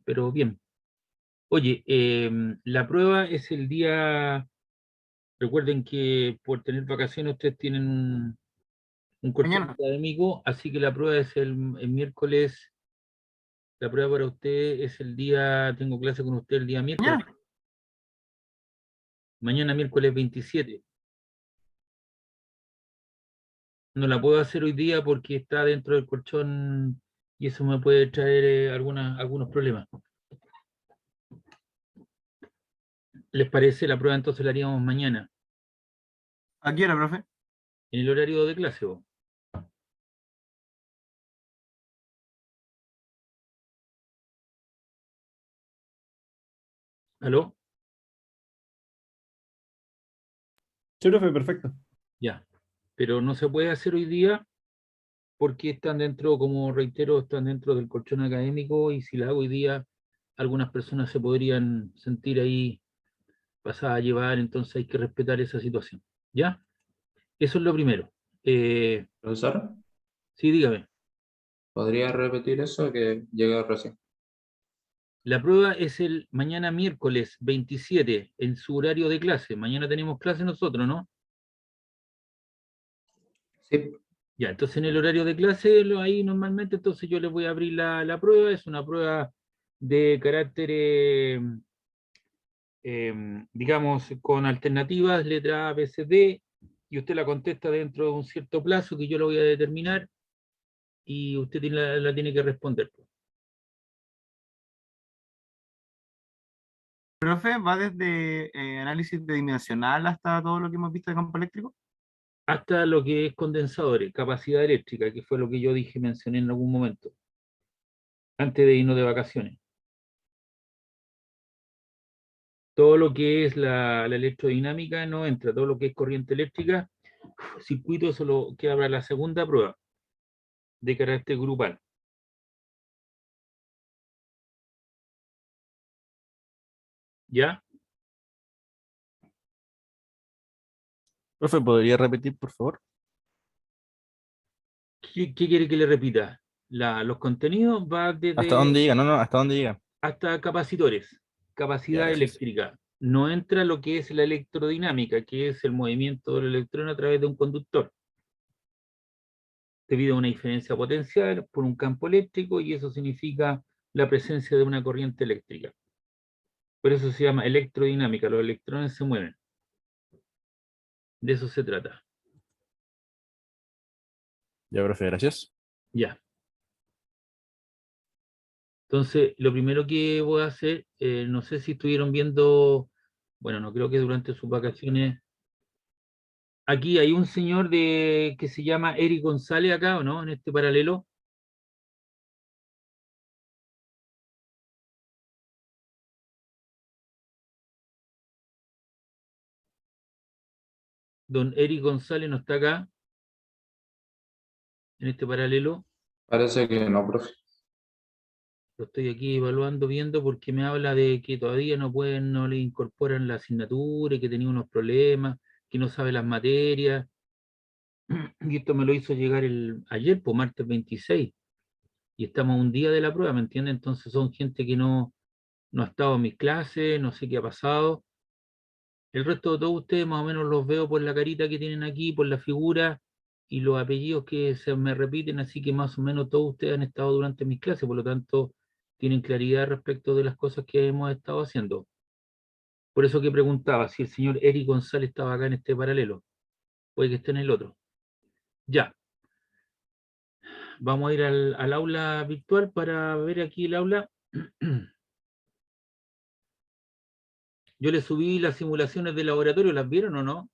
pero bien. Oye, la prueba es el día, recuerden que por tener vacaciones ustedes tienen un colchón Mañana. académico, así que la prueba es el miércoles, la prueba para usted es el día, tengo clase con usted el día miércoles, Mañana. mañana miércoles 27. No la puedo hacer hoy día porque está dentro del colchón y eso me puede traer algunos problemas. ¿Les parece? La prueba entonces la haríamos mañana, ¿A qué hora, profe? en el horario de clase. ¿O? ¿Aló? Sí, profe, perfecto. Ya. Pero no se puede hacer hoy día porque están dentro, como reitero, están dentro del colchón académico y si la hago hoy día, algunas personas se podrían sentir ahí pasadas a llevar, entonces hay que respetar esa situación. ¿Ya? Eso es lo primero. Eh, Profesor, sí, dígame. ¿podría repetir eso que llegué recién? La prueba es el mañana miércoles 27 en su horario de clase. Mañana tenemos clase nosotros, ¿no? Sí, Ya, entonces en el horario de clase, ahí normalmente, entonces yo les voy a abrir la prueba. Es una prueba de carácter, digamos, con alternativas, letra A, B, C, D, y usted la contesta dentro de un cierto plazo que yo lo voy a determinar y usted la tiene que responder. Profe, va desde análisis tridimensional hasta todo lo que hemos visto de campo eléctrico. Hasta lo que es condensadores, capacidad eléctrica, que fue lo que yo dije, mencioné en algún momento, antes de irnos de vacaciones. Todo lo que es la electrodinámica no entra, todo lo que es corriente eléctrica, circuito, eso lo queda para la segunda prueba de carácter grupal. ¿Ya? Profe, ¿podría repetir, por favor? ¿Qué quiere que le repita? Los contenidos va ¿Hasta dónde desde llega? No, no, ¿hasta dónde llega? hasta capacitores, Ya, capacidad gracias. eléctrica. No entra lo que es la electrodinámica, que es el movimiento del electrón a través de un conductor, debido a una diferencia potencial por un campo eléctrico, y eso significa la presencia de una corriente eléctrica. Por eso se llama electrodinámica, los electrones se mueven. De eso se trata. Ya, profe, gracias. Ya. Entonces, lo primero que voy a hacer, no sé si estuvieron viendo, bueno, no creo que durante sus vacaciones. Aquí hay un señor que se llama Eric González acá, ¿o no? En este paralelo. Don Eric González no está acá, en este paralelo. parece que no, profe. Lo estoy aquí evaluando, viendo, porque me habla de que todavía no pueden, no le incorporan la asignatura, y que tenía unos problemas, que no sabe las materias. Y esto me lo hizo llegar ayer, por martes 26, y estamos a un día de la prueba, ¿me entiende? Entonces son gente que no ha estado en mis clases, no sé qué ha pasado. El resto de todos ustedes más o menos los veo por la carita que tienen aquí, por la figura y los apellidos que se me repiten, así que más o menos todos ustedes han estado durante mis clases, por lo tanto tienen claridad respecto de las cosas que hemos estado haciendo. Por eso que preguntaba si el señor Eric González estaba acá en este paralelo, puede que esté en el otro. Ya, vamos a ir al aula virtual para ver aquí el aula. Yo les subí las simulaciones de laboratorio, ¿las vieron o no?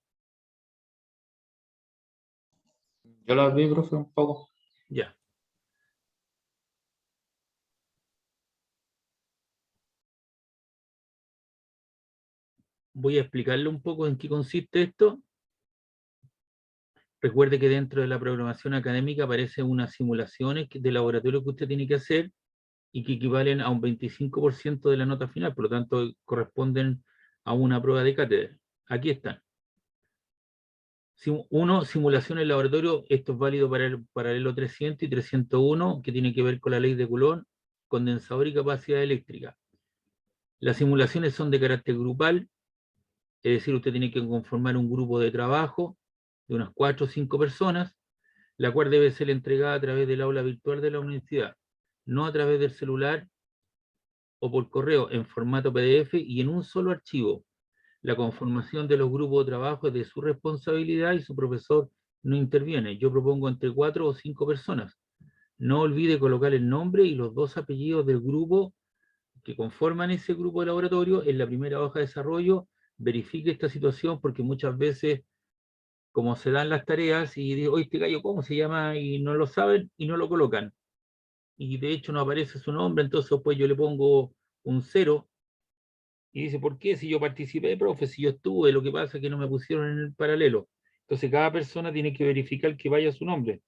Yo las vi, profe, un poco. Ya. Voy a explicarle un poco en qué consiste esto. Recuerde que dentro de la programación académica aparecen unas simulaciones de laboratorio que usted tiene que hacer y que equivalen a un 25% de la nota final, por lo tanto corresponden a una prueba de cátedra. Aquí están. Uno, simulación en laboratorio, esto es válido para el paralelo 300 y 301, que tiene que ver con la ley de Coulomb, condensador y capacidad eléctrica. Las simulaciones son de carácter grupal, es decir, usted tiene que conformar un grupo de trabajo de unas 4 o 5 personas, la cual debe ser entregada a través del aula virtual de la universidad, no a través del celular o por correo en formato PDF y en un solo archivo. La conformación de los grupos de trabajo es de su responsabilidad y su profesor no interviene. Yo propongo entre 4 o 5 personas. No olvide colocar el nombre y los 2 apellidos del grupo que conforman ese grupo de laboratorio en la primera hoja de desarrollo. Verifique esta situación porque muchas veces, como se dan las tareas y digo, oye, este gallo, ¿cómo se llama? Y no lo saben y no lo colocan. Y de hecho no aparece su nombre, entonces pues yo le pongo un 0 y dice, ¿por qué? Si yo participé, profe, si yo estuve, lo que pasa es que no me pusieron en el paralelo. Entonces cada persona tiene que verificar que vaya su nombre.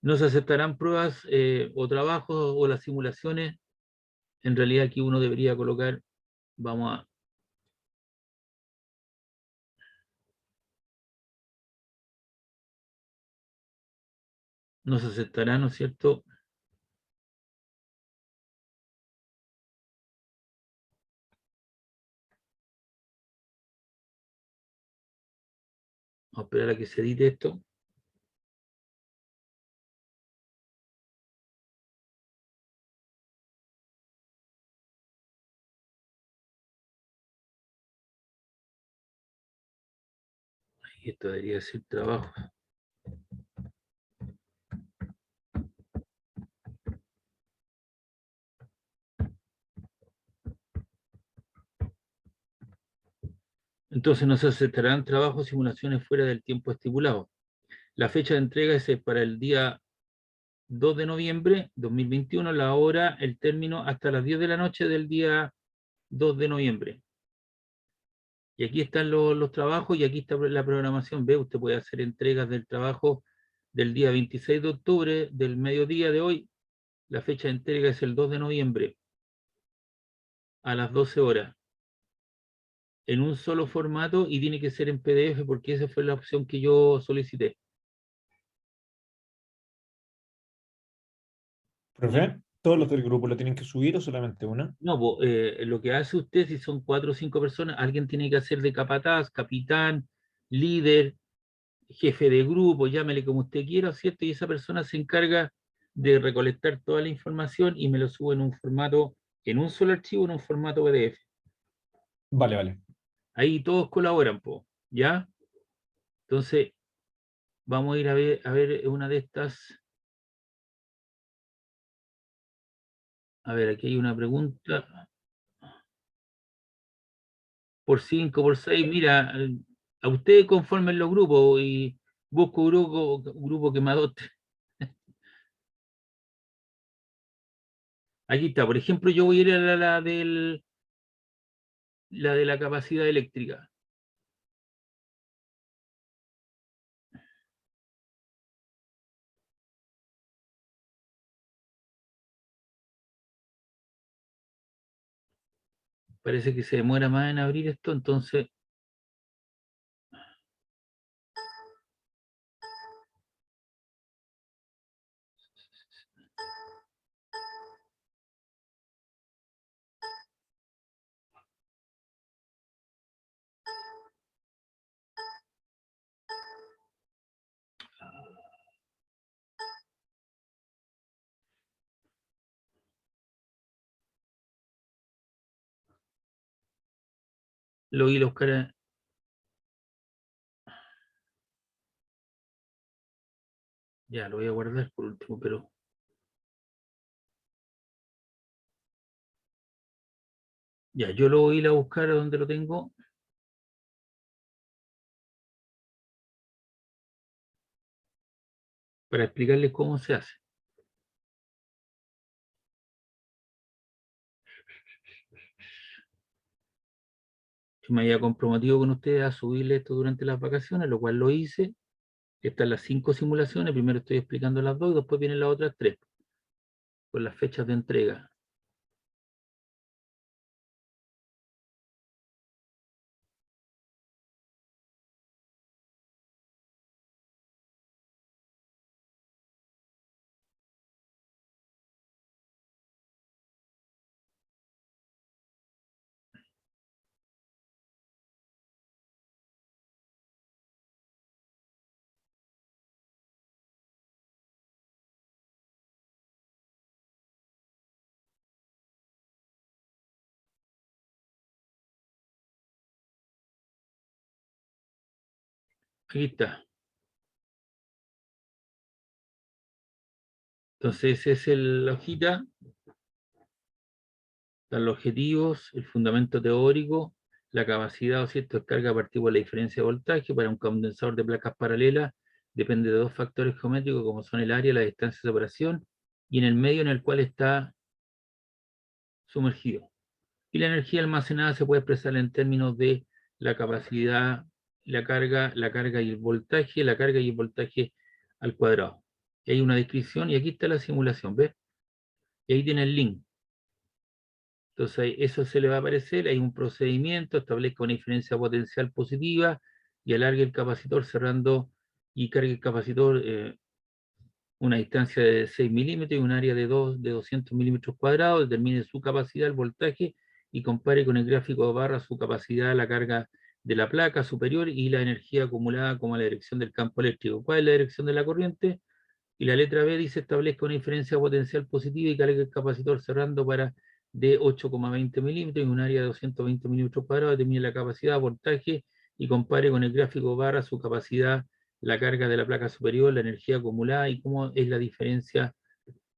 No se aceptarán pruebas o trabajos o las simulaciones. En realidad aquí uno debería colocar, vamos a... No se aceptará, ¿no es cierto? Vamos a esperar a que se edite esto. Y esto debería ser trabajo. Entonces no se aceptarán trabajos o simulaciones fuera del tiempo estipulado. La fecha de entrega es para el día 2 de noviembre 2021, la hora, el término hasta las 10 de la noche del día 2 de noviembre. Y aquí están los trabajos y aquí está la programación. Ve, usted puede hacer entregas del trabajo del día 26 de octubre, del mediodía de hoy. La fecha de entrega es el 2 de noviembre a las 12 horas, en un solo formato y tiene que ser en PDF porque esa fue la opción que yo solicité. ¿Ya? Profe, ¿todos los del grupo lo tienen que subir o solamente una? No, lo que hace usted, si son 4 o 5 personas, alguien tiene que hacer de capataz, capitán, líder, jefe de grupo, llámele como usted quiera, ¿cierto? Y esa persona se encarga de recolectar toda la información y me lo sube en un formato, en un solo archivo, en un formato PDF. Vale, vale. Ahí todos colaboran, po, ¿ya? Entonces, vamos a ir a ver una de estas. A ver, aquí hay una pregunta. Por 5, por 6, mira, a ustedes conformen los grupos y busco un grupo que me adopte. Aquí está, por ejemplo, yo voy a ir a la de la capacidad eléctrica. Parece que se demora más en abrir esto, entonces lo voy a buscar. Ya, lo voy a guardar por último, pero ya, yo lo voy a ir a buscar a donde lo tengo para explicarles cómo se hace. Yo me había comprometido con ustedes a subirle esto durante las vacaciones, lo cual lo hice. Están las 5 simulaciones, primero estoy explicando las 2 y después vienen las otras 3 con las fechas de entrega. Aquí está. Entonces, esa es la hojita. Están los objetivos, el fundamento teórico, la capacidad o cierta descarga a partir de la diferencia de voltaje para un condensador de placas paralelas. Depende de dos factores geométricos como son el área, la distancia de separación y en el medio en el cual está sumergido. Y la energía almacenada se puede expresar en términos de la capacidad, la carga y el voltaje, la carga y el voltaje al cuadrado. Y hay una descripción y aquí está la simulación, ¿ves? Y ahí tiene el link. Entonces eso se le va a aparecer, hay un procedimiento, establezca una diferencia potencial positiva y alargue el capacitor cerrando y cargue el capacitor una distancia de 6 milímetros y un área de 200 milímetros cuadrados, determine su capacidad, el voltaje y compare con el gráfico de barra su capacidad, la carga de la placa superior y la energía acumulada como la dirección del campo eléctrico. ¿Cuál es la dirección de la corriente? Y la letra B dice establezca una diferencia potencial positiva y cargue el capacitor cerrando para de 8,20 milímetros en un área de 220 milímetros cuadrados, determine la capacidad, voltaje y compare con el gráfico barra su capacidad, la carga de la placa superior, la energía acumulada y cómo es la diferencia,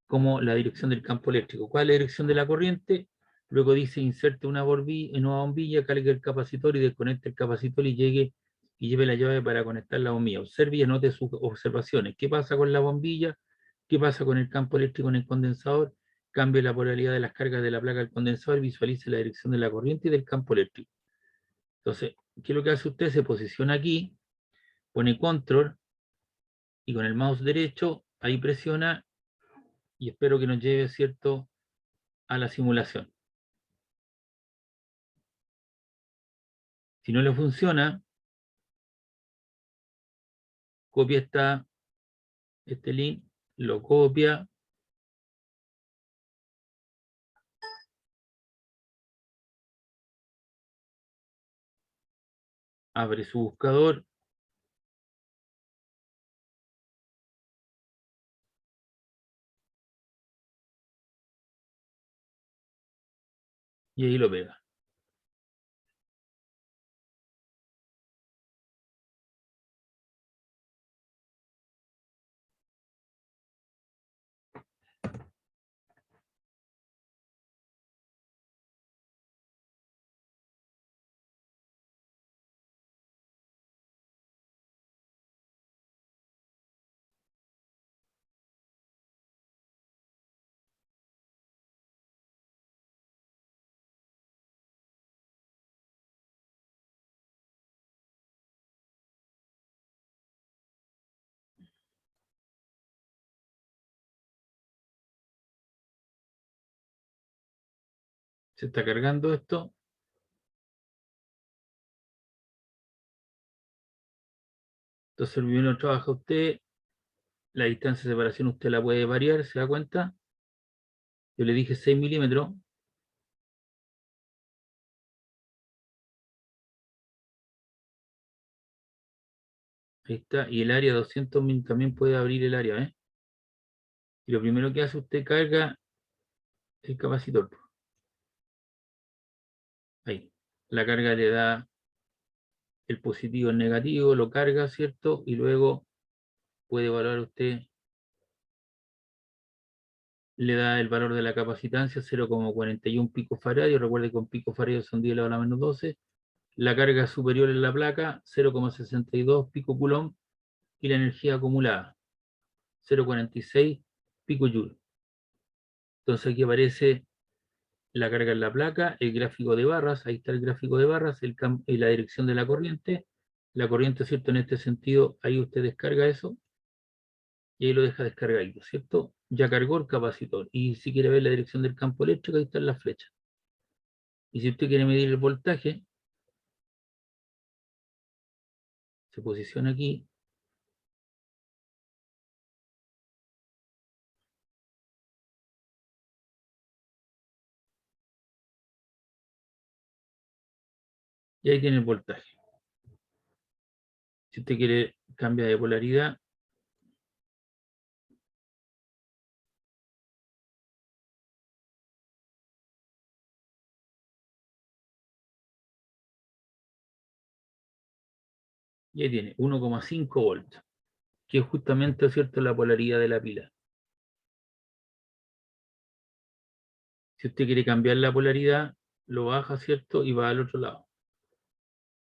como la dirección del campo eléctrico. ¿Cuál es la dirección de la corriente? Luego dice inserte una bombilla, cargue el capacitor y desconecte el capacitor y lleve la llave para conectar la bombilla. Observe y anote sus observaciones. ¿Qué pasa con la bombilla? ¿Qué pasa con el campo eléctrico en el condensador? Cambie la polaridad de las cargas de la placa del condensador, visualice la dirección de la corriente y del campo eléctrico. Entonces, ¿qué es lo que hace usted? Se posiciona aquí, pone control y con el mouse derecho ahí presiona y espero que nos lleve, ¿cierto?, a la simulación. Si no le funciona, copia este link, lo copia, abre su buscador, y ahí lo pega. Se está cargando esto. Entonces el primero trabaja usted, la distancia de separación usted la puede variar, ¿se da cuenta? Yo le dije 6 milímetros. Ahí está, y el área 200 también puede abrir el área, ¿eh? Y lo primero que hace usted carga el capacitor. Ahí. La carga le da el positivo, el negativo, lo carga, ¿cierto? Y luego puede evaluar usted, le da el valor de la capacitancia, 0,41 picofaradio. Recuerde que con picofaradio son 10 elevado a la menos 12. La carga superior en la placa, 0,62 picocoulomb. Y la energía acumulada, 0,46 picojoule. Entonces aquí aparece la carga en la placa, el gráfico de barras, ahí está el gráfico de barras, y la dirección de la corriente, ¿cierto? En este sentido, ahí usted descarga eso, y ahí lo deja descargadito, ¿cierto? Ya cargó el capacitor, y si quiere ver la dirección del campo eléctrico, ahí están las flechas. Y si usted quiere medir el voltaje, se posiciona aquí, y ahí tiene el voltaje. Si usted quiere cambiar de polaridad, Y ahí tiene 1,5 volts, que es justamente, ¿cierto?, la polaridad de la pila. Si usted quiere cambiar la polaridad, lo baja, ¿cierto?, y va al otro lado.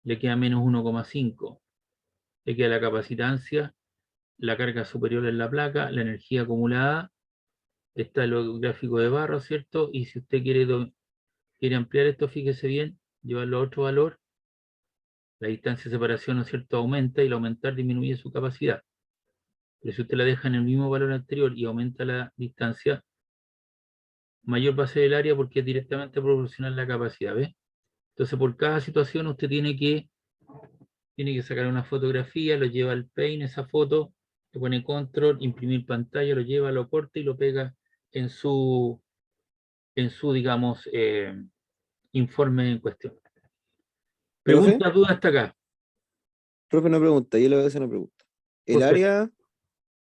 Le queda menos 1,5. Le queda la capacitancia, la carga superior en la placa, la energía acumulada, está el gráfico de barra, ¿cierto? Y si usted quiere ampliar esto, fíjese bien, llevarlo a otro valor, la distancia de separación, ¿no es cierto?, aumenta, y al aumentar disminuye su capacidad. Pero si usted la deja en el mismo valor anterior y aumenta la distancia, mayor va a ser el área, porque es directamente proporcional a la capacidad, ¿ves? Entonces, por cada situación usted tiene que sacar una fotografía, lo lleva al Paint, esa foto, le pone control, imprimir pantalla, lo lleva, lo corta y lo pega en su digamos, informe en cuestión. Profe, Pregunta, duda hasta acá. profe, una pregunta, yo le voy a hacer una pregunta. Por ¿El supuesto. área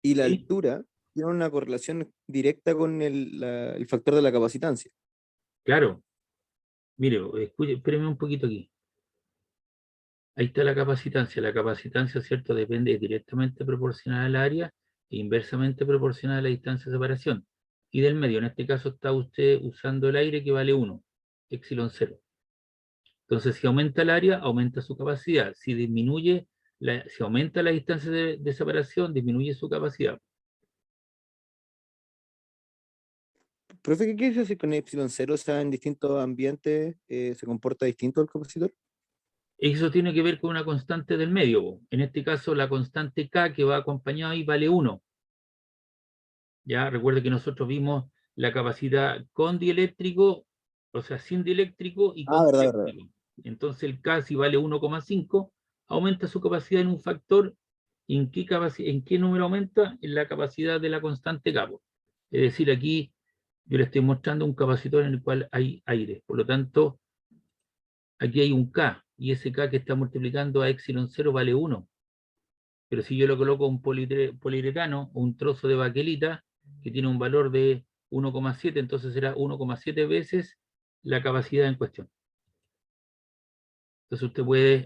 y la ¿Sí? altura tienen una correlación directa con el factor de la capacitancia? Claro. Mire, escuche, espéreme un poquito aquí. Ahí está la capacitancia. La capacitancia, ¿cierto?, depende directamente proporcional al área e inversamente proporcional a la distancia de separación. Y del medio, en este caso está usted usando el aire, que vale 1, epsilon 0. Entonces, si aumenta el área, aumenta su capacidad. Si si aumenta la distancia de separación, disminuye su capacidad. Profe, ¿qué quiere decir con epsilon cero? O sea, en distintos ambientes se comporta distinto el capacitor. Eso tiene que ver con una constante del medio, po. En este caso, la constante K, que va acompañada ahí, vale 1. Ya, recuerde que nosotros vimos la capacidad con dieléctrico, o sea, sin dieléctrico y Ah, con verdad, verdad. dieléctrico. Entonces el K, si vale 1,5, aumenta su capacidad en un factor. ¿En qué número aumenta? En la capacidad de la constante K, po. Es decir, aquí yo le estoy mostrando un capacitor en el cual hay aire. Por lo tanto, aquí hay un K, y ese K que está multiplicando a epsilon 0 vale 1. Pero si yo le coloco un poliuretano o un trozo de baquelita que tiene un valor de 1,7, entonces será 1,7 veces la capacidad en cuestión. Entonces usted puede,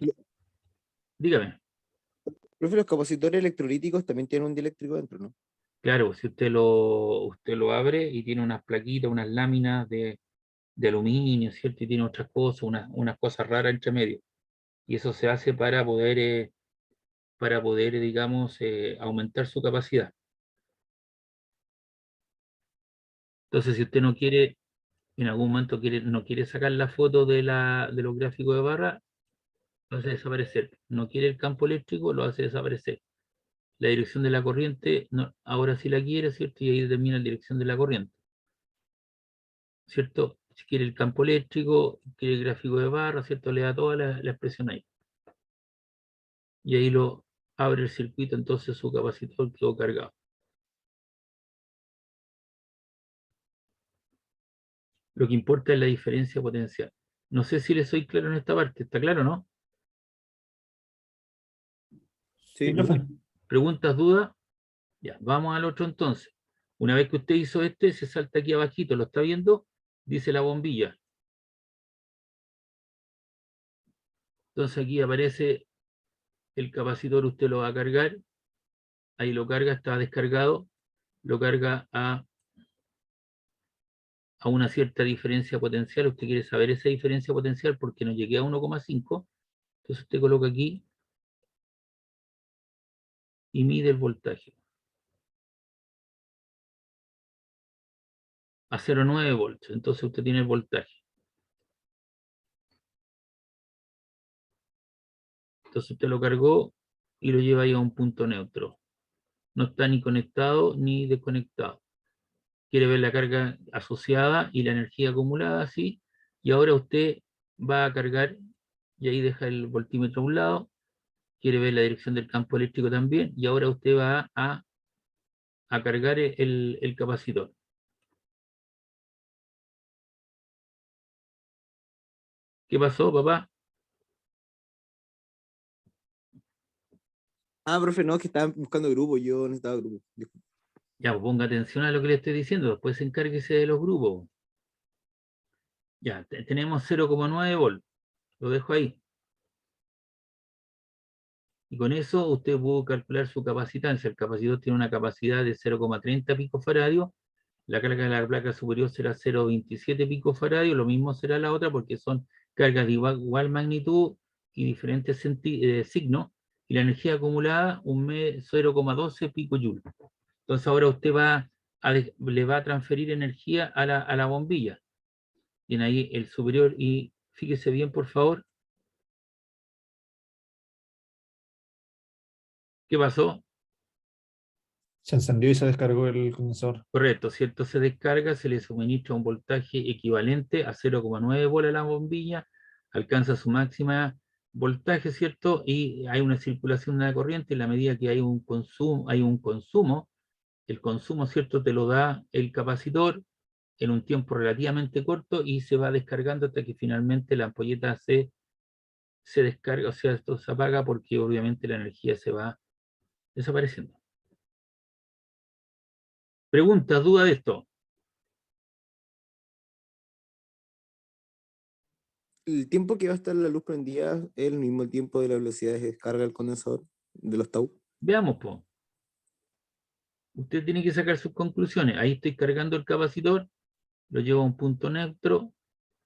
dígame, Profe, los capacitores electrolíticos también tienen un dieléctrico dentro, ¿no? claro, si usted lo abre y tiene unas plaquitas, unas láminas de aluminio, ¿cierto? Y tiene otras cosas, unas cosas raras entre medio. Y eso se hace para poder, digamos, aumentar su capacidad. Entonces, si usted no quiere, en algún momento no quiere sacar la foto de los gráficos de barra, lo hace desaparecer. No quiere el campo eléctrico, lo hace desaparecer. La dirección de la corriente, no, ahora sí la quiere, ¿cierto? Y ahí determina la dirección de la corriente, ¿cierto? Si quiere el campo eléctrico, quiere el gráfico de barra, ¿cierto? Le da toda la expresión ahí. Y ahí lo abre el circuito, entonces su capacitor quedó cargado. Lo que importa es la diferencia potencial. No sé si le soy claro en esta parte, ¿está claro, no? Sí, Sí. profe. ¿Preguntas, dudas? Ya, vamos al otro entonces. Una vez que usted hizo se salta aquí abajito, ¿lo está viendo? Dice la bombilla. Entonces aquí aparece el capacitor, usted lo va a cargar, ahí lo carga, está descargado, lo carga a una cierta diferencia potencial. Usted quiere saber esa diferencia potencial porque no llegué a 1,5, entonces usted coloca aquí y mide el voltaje a 0,9 volts. Entonces usted tiene el voltaje. Entonces usted lo cargó y lo lleva ahí a un punto neutro. No está ni conectado ni desconectado. Quiere ver la carga asociada y la energía acumulada, sí. Y ahora usted va a cargar, y ahí deja el voltímetro a un lado. Quiere ver la dirección del campo eléctrico también, y ahora usted va a cargar el capacitor. ¿Qué pasó, papá? Ah, profe, no, es que estaban buscando grupo, yo necesitaba grupo. Disculpe. Ya, pues ponga atención a lo que le estoy diciendo, después encárguese de los grupos. Ya, tenemos 0,9 volts, lo dejo ahí. Y con eso usted puede calcular su capacitancia. El capacitor tiene una capacidad de 0,30 picofaradios. La carga de la placa superior será 0,27 picofaradios. Lo mismo será la otra porque son cargas de igual magnitud y diferentes signos. Y la energía acumulada, 0,12 picojoule. Entonces ahora usted le va a transferir energía a la bombilla. Tiene ahí el superior y fíjese bien, por favor. ¿Qué pasó? Se encendió y se descargó el condensador. Correcto, ¿cierto? Se descarga, se le suministra un voltaje equivalente a 0,9 volt a la bombilla, alcanza su máxima voltaje, ¿cierto? Y hay una circulación de la corriente en la medida que hay un consumo, el consumo, ¿cierto? Te lo da el capacitor en un tiempo relativamente corto y se va descargando hasta que finalmente la ampolleta se descarga, o sea, esto se apaga porque obviamente la energía se va desapareciendo. Pregunta, duda de esto. ¿El tiempo que va a estar la luz prendida es el mismo tiempo de la velocidad de descarga del condensador de los tau? Veamos, pues. Usted tiene que sacar sus conclusiones. Ahí estoy cargando el capacitor, lo llevo a un punto neutro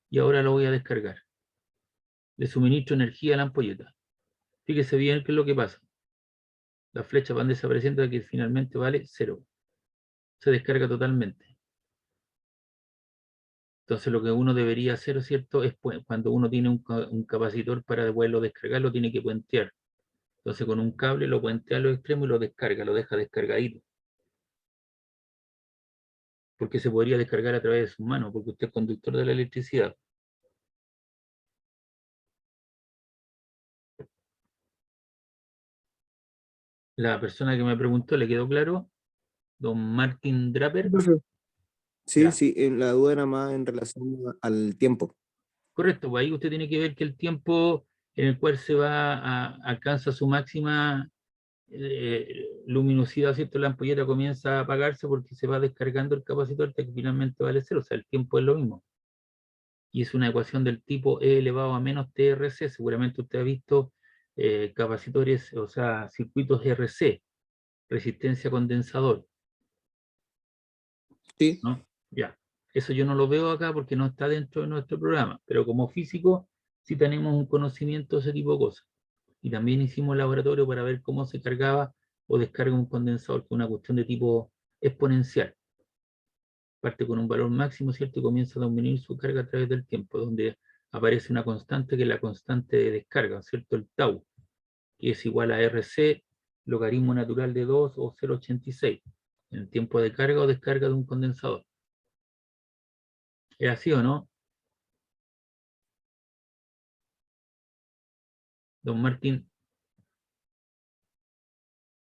y ahora lo voy a descargar. Le suministro energía a la ampolleta. Fíjese bien qué es lo que pasa. Las flechas van desapareciendo hasta que finalmente vale 0. Se descarga totalmente. Entonces lo que uno debería hacer, ¿cierto? Es cuando uno tiene un capacitor para después descargarlo, tiene que puentear. Entonces con un cable lo puentea a los extremos y lo descarga, lo deja descargadito. Porque se podría descargar a través de sus manos, porque usted es conductor de la electricidad. La persona que me preguntó, ¿le quedó claro? Don Martin Draper. Sí, Ya. sí, la duda era más en relación al tiempo. Correcto, pues ahí usted tiene que ver que el tiempo en el cual alcanza su máxima luminosidad, ¿cierto? La ampolleta comienza a apagarse porque se va descargando el capacitor hasta que finalmente vale 0, o sea, el tiempo es lo mismo. Y es una ecuación del tipo E elevado a menos TRC. Seguramente usted ha visto capacitores, o sea, circuitos RC, resistencia condensador, Sí, ¿no? Ya. Eso yo no lo veo acá porque no está dentro de nuestro programa, pero como físico sí tenemos un conocimiento de ese tipo de cosas. Y también hicimos laboratorio para ver cómo se cargaba o descarga un condensador, que es una cuestión de tipo exponencial. Parte con un valor máximo, ¿cierto? Y comienza a disminuir su carga a través del tiempo, donde aparece una constante que es la constante de descarga, ¿cierto? El tau, que es igual a RC, logaritmo natural de 2 o 0,86, en el tiempo de carga o descarga de un condensador. ¿Es así o no? Don Martín,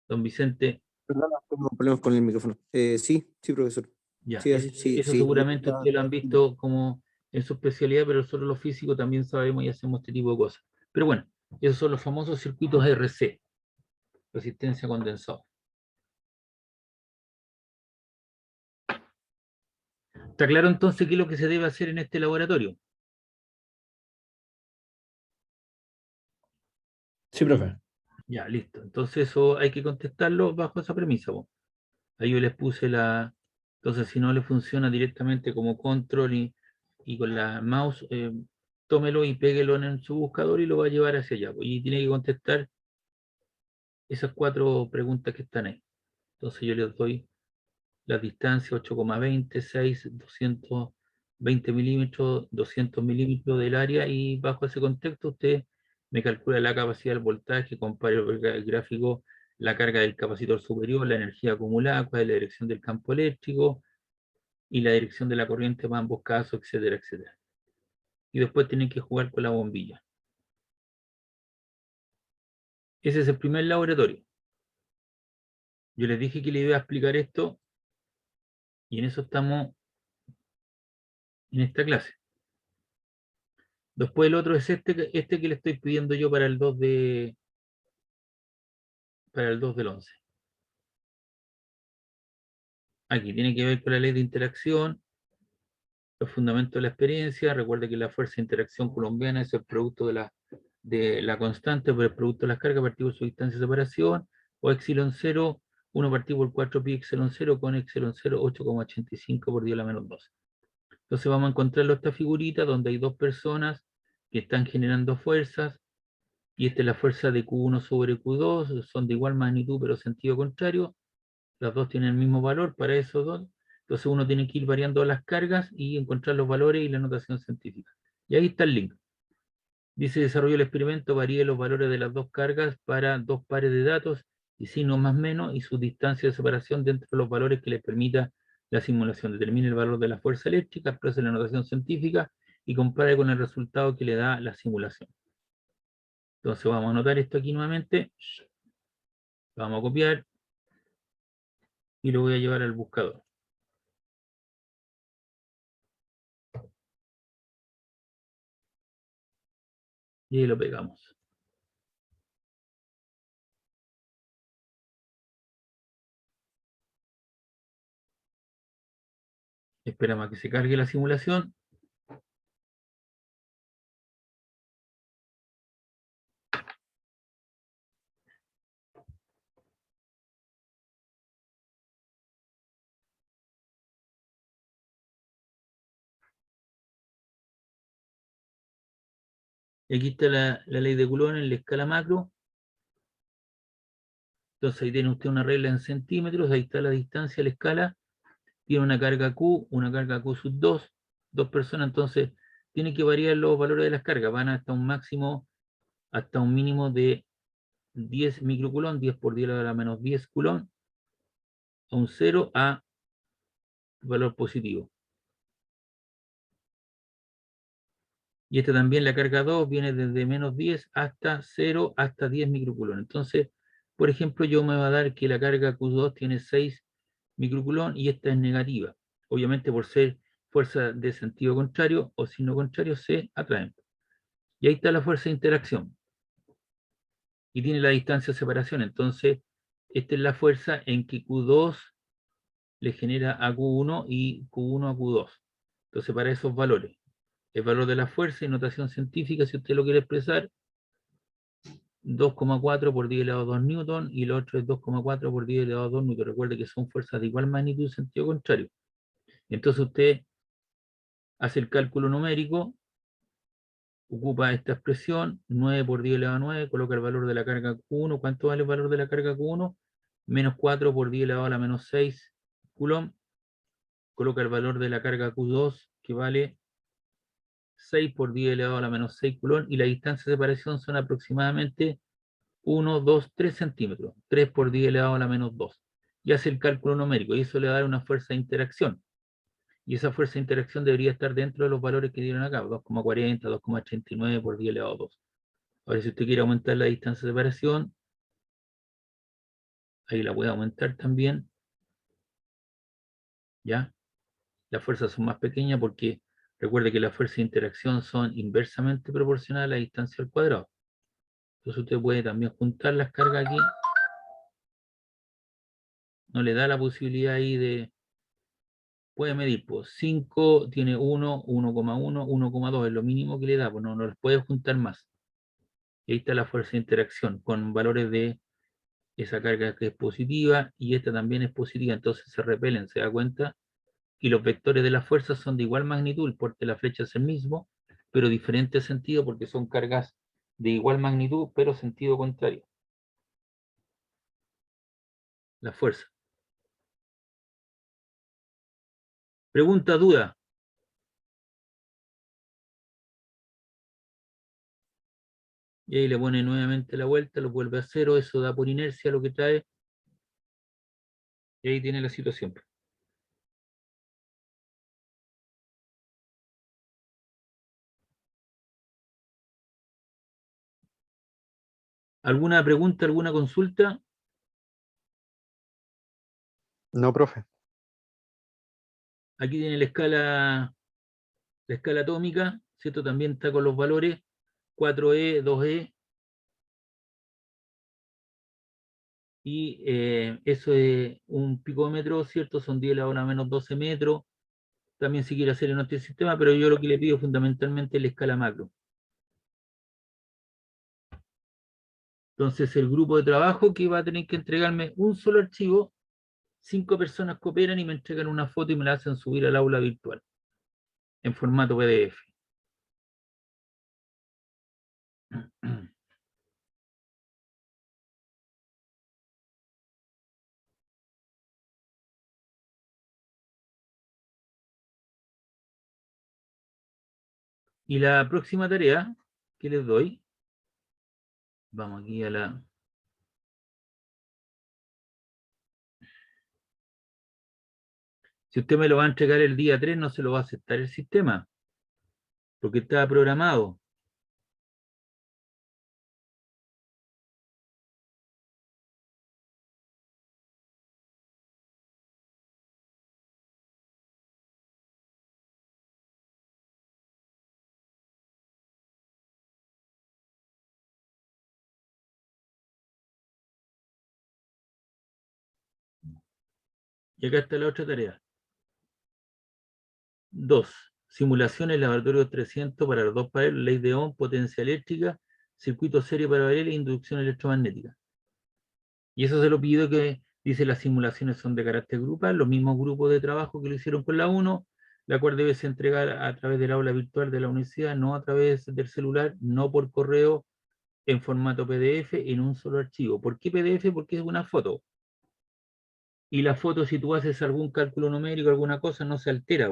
don Vicente, perdón, tengo problemas con el micrófono. Sí, sí, profesor. ya. Sí, sí, Eso sí. seguramente ustedes lo han visto como en su especialidad, pero nosotros los físicos también sabemos y hacemos este tipo de cosas. Pero bueno, esos son los famosos circuitos RC, resistencia condensador. ¿Está claro entonces qué es lo que se debe hacer en este laboratorio? Sí, profe. Ya, listo. Entonces eso hay que contestarlo bajo esa premisa, po. Ahí yo les puse entonces si no le funciona directamente como control y con la mouse, tómelo y péguelo en su buscador y lo va a llevar hacia allá, po. Y tiene que contestar esas 4 preguntas que están ahí. Entonces yo les doy las distancias 8,20, 6, 220 milímetros, 200 milímetros del área y bajo ese contexto usted me calcula la capacidad del voltaje, compare el gráfico, la carga del capacitor superior, la energía acumulada, cuál es la dirección del campo eléctrico y la dirección de la corriente para ambos casos, etcétera, etcétera. Y después tienen que jugar con la bombilla. Ese es el primer laboratorio. Yo les dije que les iba a explicar esto y en eso estamos en esta clase. Después el otro es este que le estoy pidiendo yo para el 2 del 11. Aquí tiene que ver con la ley de interacción, los fundamentos de la experiencia. Recuerde que la fuerza de interacción colombiana es el producto de de la constante por el producto de las cargas partido por su distancia de separación, o epsilon 0, 1 partido por 4 pi epsilon 0 con epsilon 0, 8,85 por 10 a la menos 12. Entonces vamos a encontrarlo esta figurita donde hay dos personas que están generando fuerzas, y esta es la fuerza de Q1 sobre Q2, son de igual magnitud pero sentido contrario, las dos tienen el mismo valor para esos dos, entonces uno tiene que ir variando las cargas y encontrar los valores y la notación científica. Y ahí está el link. Dice, desarrolló el experimento, varíe los valores de las dos cargas para dos pares de datos y signos más menos y su distancia de separación dentro de los valores que les permita la simulación. Determine el valor de la fuerza eléctrica, exprese la notación científica y compare con el resultado que le da la simulación. Entonces vamos a anotar esto aquí nuevamente. Vamos a copiar y lo voy a llevar al buscador. Y ahí lo pegamos. Esperamos a que se cargue la simulación. Aquí está la ley de Coulomb en la escala macro. Entonces ahí tiene usted una regla en centímetros, ahí está la distancia, la escala. Tiene una carga Q, una carga Q sub 2, dos personas, entonces tiene que variar los valores de las cargas. Van hasta un máximo, hasta un mínimo de 10 microcoulomb, 10 por 10 a la menos 10 coulomb, a un 0 a valor positivo. Y esta también, la carga 2, viene desde menos 10 hasta 0 hasta 10 microcoulomb. Entonces, por ejemplo, yo me va a dar que la carga Q2 tiene 6 microcoulomb y esta es negativa. Obviamente por ser fuerza de sentido contrario o signo contrario se atraen. Y ahí está la fuerza de interacción. Y tiene la distancia de separación. Entonces, esta es la fuerza en que Q2 le genera a Q1 y Q1 a Q2. Entonces, para esos valores. El valor de la fuerza y notación científica, si usted lo quiere expresar, 2,4 por 10 elevado a 2 newton y el otro es 2,4 por 10 elevado a 2 newton. Recuerde que son fuerzas de igual magnitud y sentido contrario. Entonces usted hace el cálculo numérico, ocupa esta expresión, 9 por 10 elevado a 9, coloca el valor de la carga Q1. ¿Cuánto vale el valor de la carga Q1? Menos 4 por 10 elevado a la menos 6 coulomb. Coloca el valor de la carga Q2, que vale 6 por 10 elevado a la menos 6 coulomb, y la distancia de separación son aproximadamente 1, 2, 3 centímetros. 3 por 10 elevado a la menos 2. Y hace el cálculo numérico, y eso le va a dar una fuerza de interacción. Y esa fuerza de interacción debería estar dentro de los valores que dieron acá, 2,40, 2,89 por 10 elevado a 2. Ahora, si usted quiere aumentar la distancia de separación, ahí la puede aumentar también. ¿Ya? Las fuerzas son más pequeñas porque recuerde que las fuerzas de interacción son inversamente proporcionales a la distancia al cuadrado. Entonces usted puede también juntar las cargas aquí. No le da la posibilidad ahí de... Puede medir, pues 5 tiene 1, 1,1, 1,2, es lo mínimo que le da, pues no les puede juntar más. Y ahí está la fuerza de interacción con valores de esa carga que es positiva y esta también es positiva, entonces se repelen, ¿se da cuenta? Y los vectores de las fuerzas son de igual magnitud, el porte de la flecha es el mismo, pero diferente sentido porque son cargas de igual magnitud, pero sentido contrario. La fuerza. Pregunta, duda. Y ahí le pone nuevamente la vuelta, lo vuelve a cero, eso da por inercia lo que trae. Y ahí tiene la situación. ¿Alguna pregunta, alguna consulta? No, profe. Aquí tiene la escala atómica, ¿cierto? También está con los valores 4E, 2E. Y eso es un picómetro, ¿cierto? Son 10 a la hora menos 12 metros. También si quiere hacer en otro sistema, pero yo lo que le pido fundamentalmente es la escala macro. Entonces el grupo de trabajo que va a tener que entregarme un solo archivo, 5 personas cooperan y me entregan una foto y me la hacen subir al aula virtual en formato PDF. Y la próxima tarea que les doy, vamos aquí a la... Si usted me lo va a entregar el día 3, no se lo va a aceptar el sistema, porque está programado. Y acá está la otra tarea. 2. Simulaciones laboratorio 300 para los 2 paneles, ley de Ohm, potencia eléctrica, circuito serie para variables e inducción electromagnética. Y eso se lo pido que dice las simulaciones son de carácter grupal, los mismos grupos de trabajo que lo hicieron con la 1, la cual debe ser entregada a través del aula virtual de la universidad, no a través del celular, no por correo, en formato PDF, en un solo archivo. ¿Por qué PDF? Porque es una foto. Y la foto, si tú haces algún cálculo numérico, alguna cosa, no se altera,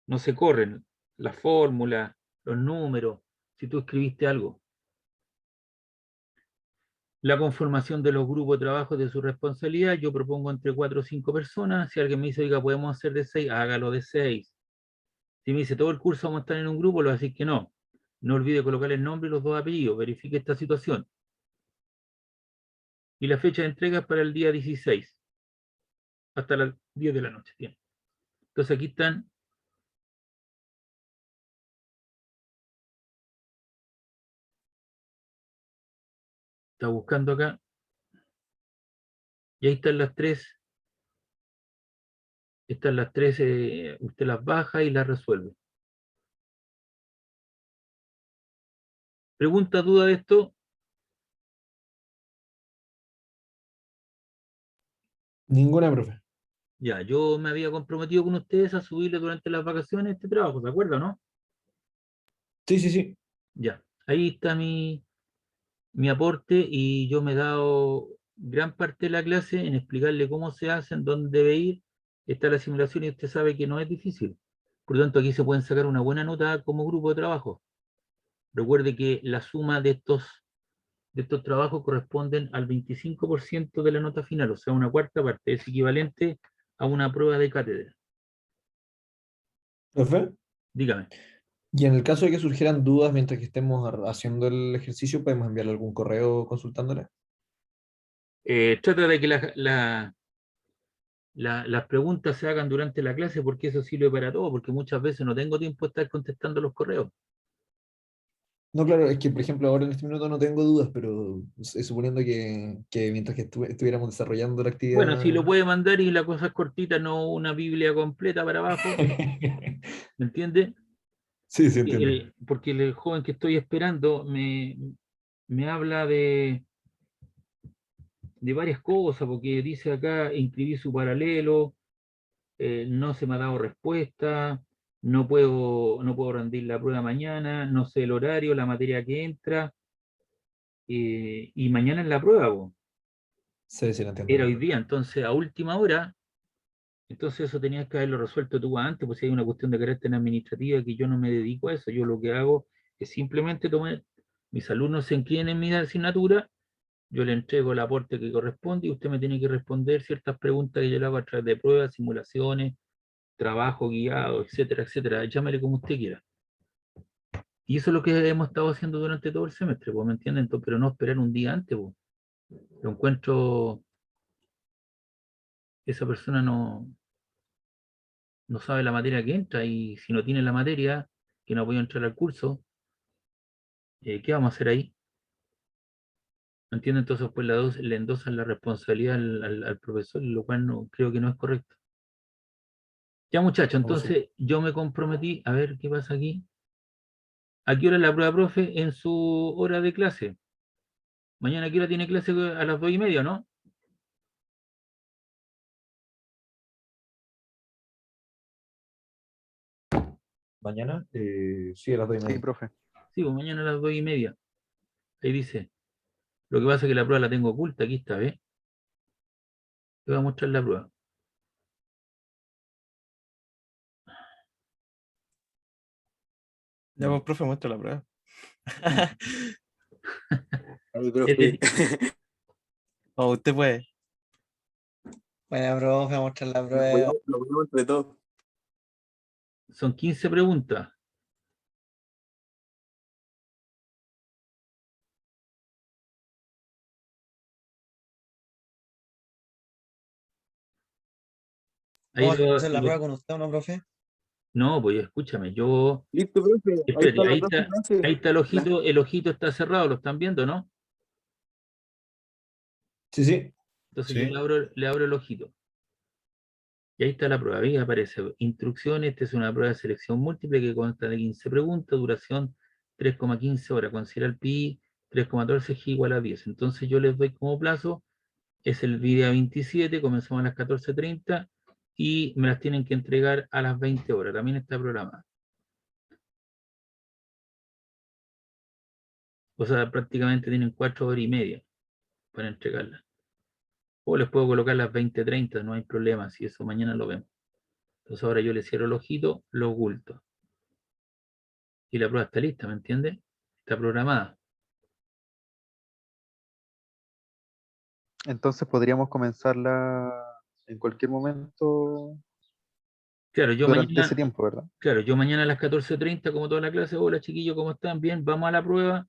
no se corren las fórmulas, los números, si tú escribiste algo. La conformación de los grupos de trabajo de su responsabilidad, yo propongo entre 4 o 5 personas. Si alguien me dice, oiga, podemos hacer de 6, hágalo de 6. Si me dice, todo el curso vamos a estar en un grupo, lo voy a decir que no. No olvide colocar el nombre y los 2 apellidos, verifique esta situación. Y la fecha de entrega es para el día 16, hasta las 10 de la noche. Bien. Entonces aquí están. Está buscando acá. Y ahí están las 3. Están las 3, usted las baja y las resuelve. ¿Pregunta, duda de esto? Ninguna, profe. Ya, yo me había comprometido con ustedes a subirle durante las vacaciones este trabajo, ¿se acuerdan, no? Sí, sí, sí. Ya, ahí está mi aporte y yo me he dado gran parte de la clase en explicarle cómo se hacen, dónde debe ir, está la simulación y usted sabe que no es difícil. Por lo tanto, aquí se pueden sacar una buena nota como grupo de trabajo. Recuerde que la suma de estos trabajos corresponden al 25% de la nota final, o sea, una cuarta parte, es equivalente a una prueba de cátedra. Profe. Dígame. Y en el caso de que surgieran dudas mientras que estemos haciendo el ejercicio, podemos enviarle algún correo consultándole. Trata de que las preguntas se hagan durante la clase porque eso sirve para todo, porque muchas veces no tengo tiempo de estar contestando los correos. No, claro, es que por ejemplo ahora en este minuto no tengo dudas, pero suponiendo que mientras que estuviéramos desarrollando la Bueno, si actividad... lo puede mandar y la cosa es cortita, no una Biblia completa para abajo, ¿me entiende? Sí, sí, entiendo. Porque el joven que estoy esperando me habla de varias cosas, porque dice acá, inscribí su paralelo, no se me ha dado respuesta, no puedo rendir la prueba mañana, no sé el horario, la materia que entra, y mañana es la prueba, po. Sí, sí, lo entiendo. Era hoy día, entonces a última hora, entonces eso tenías que haberlo resuelto tú antes, pues si hay una cuestión de carácter administrativa que yo no me dedico a eso, yo lo que hago es simplemente tomar, mis alumnos se inscriben en mi asignatura, yo le entrego el aporte que corresponde y usted me tiene que responder ciertas preguntas que yo le hago a través de pruebas, simulaciones, trabajo guiado, etcétera, etcétera, llámale como usted quiera. Y eso es lo que hemos estado haciendo durante todo el semestre, pues, ¿me entienden? Pero no esperar un día antes, pues. Lo encuentro, esa persona no sabe la materia que entra y si no tiene la materia, que no ha podido entrar al curso, ¿qué vamos a hacer ahí? ¿Me entienden? Entonces pues le endosan la responsabilidad al profesor, lo cual no, creo que no es correcto. Ya muchachos, No, sí. entonces yo me comprometí, a ver qué pasa aquí. ¿A qué hora la prueba, profe? En su hora de clase. Mañana, ¿a qué hora tiene clase? A las 2:30, ¿no? Mañana, sí, a las 2:30. Sí, profe. Sí, pues mañana a las 2:30. Ahí dice. Lo que pasa es que la prueba la tengo oculta. Aquí está, ¿ves? Te voy a mostrar la prueba. Ya, pues, profe, muestra la prueba. Ay, Es profe. de- O usted puede. Bueno, profe, a mostrar la Lo prueba. ponemos entre todos. Son 15 preguntas. Ahí ¿Vamos a lo, hacer la prueba con usted o no, profe? no, pues escúchame, yo. Listo, profe. Ahí Espérate, está la próxima clase. ahí está el ojito está cerrado, lo están viendo, ¿no? Sí, sí. Entonces yo Sí. le abro el ojito. Y ahí está la prueba, ahí aparece instrucciones, esta es una prueba de selección múltiple que consta de 15 preguntas, duración 3,15 horas, considera el pi 3,14 g igual a 10. Entonces yo les doy como plazo, es el día 27, comenzamos a las 14:30 y me las tienen que entregar a las 20 horas, también está programada. O sea, prácticamente tienen 4 horas y media para entregarlas. O les puedo colocar las 20:30, no hay problema, si eso mañana lo vemos. Entonces ahora yo le cierro el ojito, lo oculto. Y la prueba está lista, ¿me entiendes? Está programada. Entonces podríamos comenzarla en cualquier momento Claro, yo durante ese mañana, tiempo, ¿verdad? claro, yo mañana a las 14:30, como toda la clase, hola chiquillos, ¿cómo están? Bien, vamos a la prueba.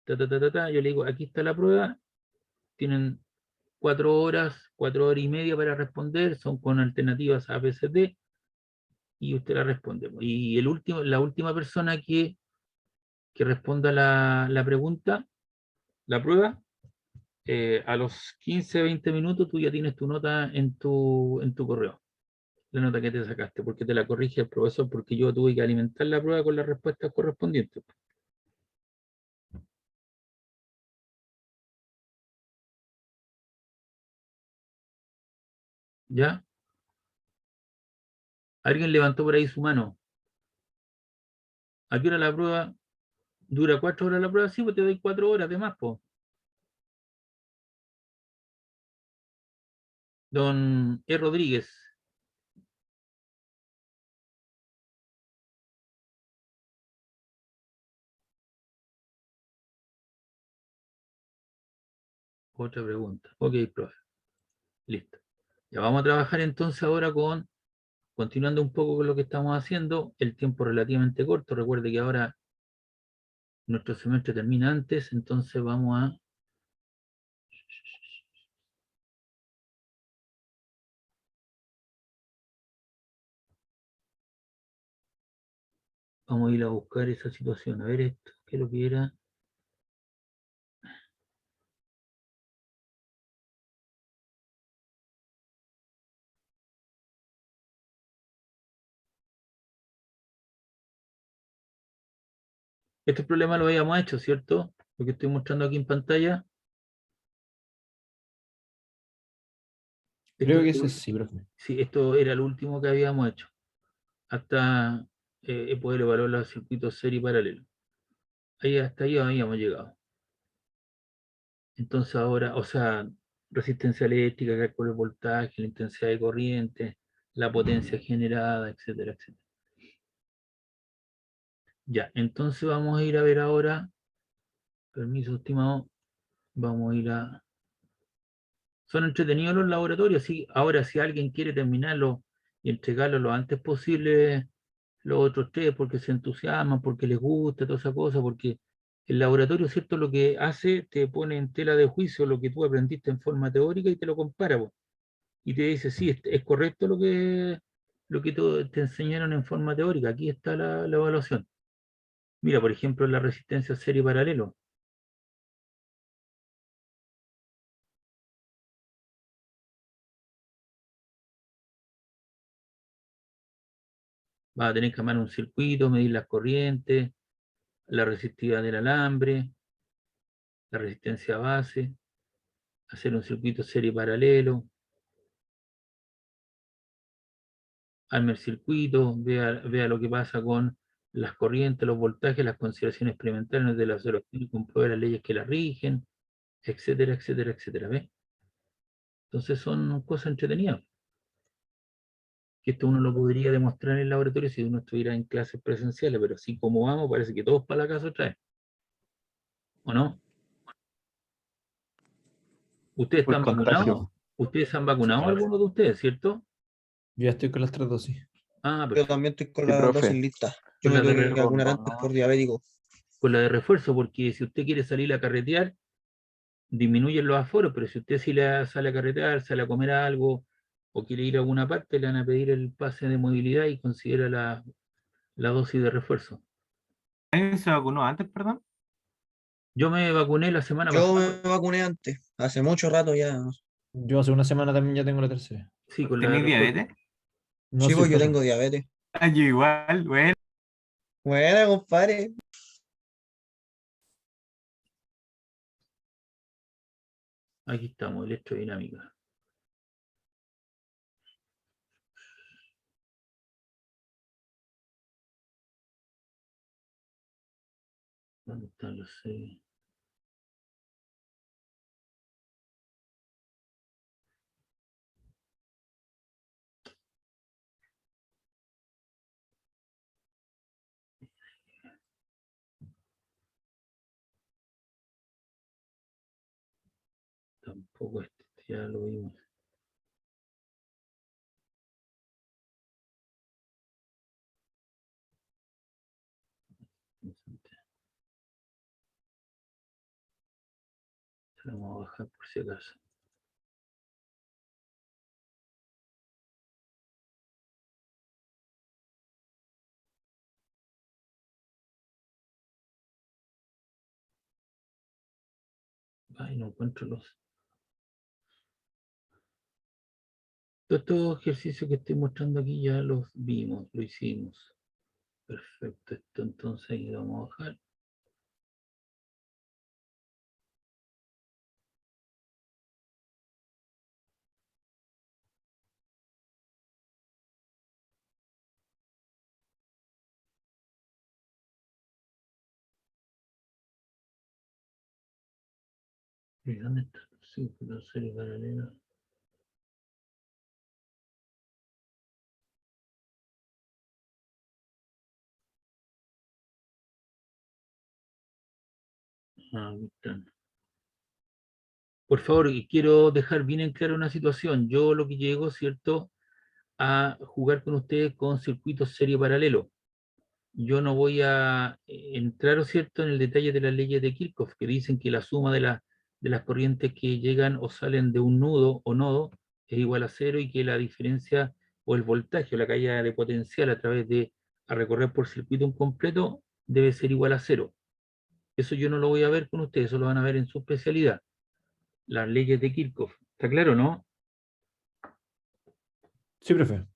Ta, ta, ta, ta, ta. Yo le digo, aquí está la prueba. Tienen 4 horas y media para responder, son con alternativas A, B, C, D, y usted la responde. Y la última persona que responda la pregunta, la prueba, a los 15, 20 minutos tú ya tienes tu nota en tu correo. La nota que te sacaste, porque te la corrige el profesor, porque yo tuve que alimentar la prueba con las respuestas correspondientes. ¿Ya? Alguien levantó por ahí su mano. ¿A qué hora la prueba? ¿Dura 4 horas la prueba? Sí, pues te doy 4 horas de más, po. Don E. Rodríguez. Otra pregunta. Ok, profe. Listo. Ya vamos a trabajar entonces ahora continuando un poco con lo que estamos haciendo, el tiempo relativamente corto. Recuerde que ahora nuestro semestre termina antes, entonces vamos a ir a buscar esa situación. A ver esto, ¿qué es lo que era? Este problema lo habíamos hecho, ¿cierto? Lo que estoy mostrando aquí en pantalla. Esto, Creo que ese sí, profe. sí, esto era lo último que habíamos hecho, hasta poder evaluar los circuitos serie y paralelo. Ahí, hasta ahí habíamos llegado. Entonces ahora, o sea, resistencia eléctrica, cálculo de voltaje, la intensidad de corriente, la potencia generada, etcétera, etcétera. Ya, entonces vamos a ir a ver ahora, permiso estimado, vamos a ir a... Son entretenidos los laboratorios, sí. Ahora, si alguien quiere terminarlo y entregarlo lo antes posible, los otros tres, porque se entusiasman, porque les gusta, toda esa cosa, porque el laboratorio, ¿cierto? Lo que hace, te pone en tela de juicio lo que tú aprendiste en forma teórica y te lo compara, po. Y te dice, sí, es correcto lo que te enseñaron en forma teórica, aquí está la evaluación. Mira, por ejemplo, la resistencia serie paralelo. Vas a tener que armar un circuito, medir las corrientes, la resistividad del alambre, la resistencia base, hacer un circuito serie paralelo, arme el circuito, vea lo que pasa con las corrientes, los voltajes, las consideraciones experimentales de la observación y compruebe las leyes que la rigen, etcétera, etcétera, etcétera. ¿Ves? Entonces son cosas entretenidas. Que esto uno lo podría demostrar en el laboratorio si uno estuviera en clases presenciales, pero así como vamos, parece que todos para la casa otra vez. ¿O no? ¿Ustedes Por están vacunados? contagio. ¿Ustedes se han vacunado algunos de ustedes, cierto? Yo ya estoy con las 3 dosis. Ah, Yo perfecto. también estoy con Sí, las profe. dosis listas. Yo Con me la de tuve que Con vacunar dos, antes ¿no? por diabético. Con la de refuerzo, porque si usted quiere salir a carretear, disminuyen los aforos, pero si usted sí le sale a carretear, sale a comer algo, o quiere ir a alguna parte, le van a pedir el pase de movilidad y considera la dosis de refuerzo. ¿Alguien se vacunó antes, perdón? Yo me vacuné la semana Yo pasada, me vacuné antes, hace mucho rato ya. Yo hace una semana también ya tengo la tercera. sí, con la de ¿Tenéis refuerzo. diabetes? No Sí, soy pues yo profe. tengo diabetes. Ah, yo igual, bueno. Buena, compadre. Aquí estamos, electrodinámica. ¿Dónde están los seis? Tampoco este, ya lo vimos. Se lo vamos a bajar por si acaso. Ay, no encuentro los. Todos estos ejercicios que estoy mostrando aquí ya los vimos, lo hicimos. Perfecto, esto entonces ahí lo vamos a bajar. ¿Y dónde está? Sí, la serie paralela. Ah, aquí están. Por favor, y quiero dejar bien en claro una situación. Yo lo que llego, ¿cierto?, a jugar con ustedes con circuitos serie paralelo. Yo no voy a entrar, ¿cierto?, en el detalle de las leyes de Kirchhoff, que dicen que la suma de las corrientes que llegan o salen de un nudo o nodo es igual a cero y que la diferencia o el voltaje o la caída de potencial a través de a recorrer por circuito un completo debe ser igual a cero. Eso yo no lo voy a ver con ustedes, eso lo van a ver en su especialidad, las leyes de Kirchhoff. ¿Está claro, no? Sí, profe.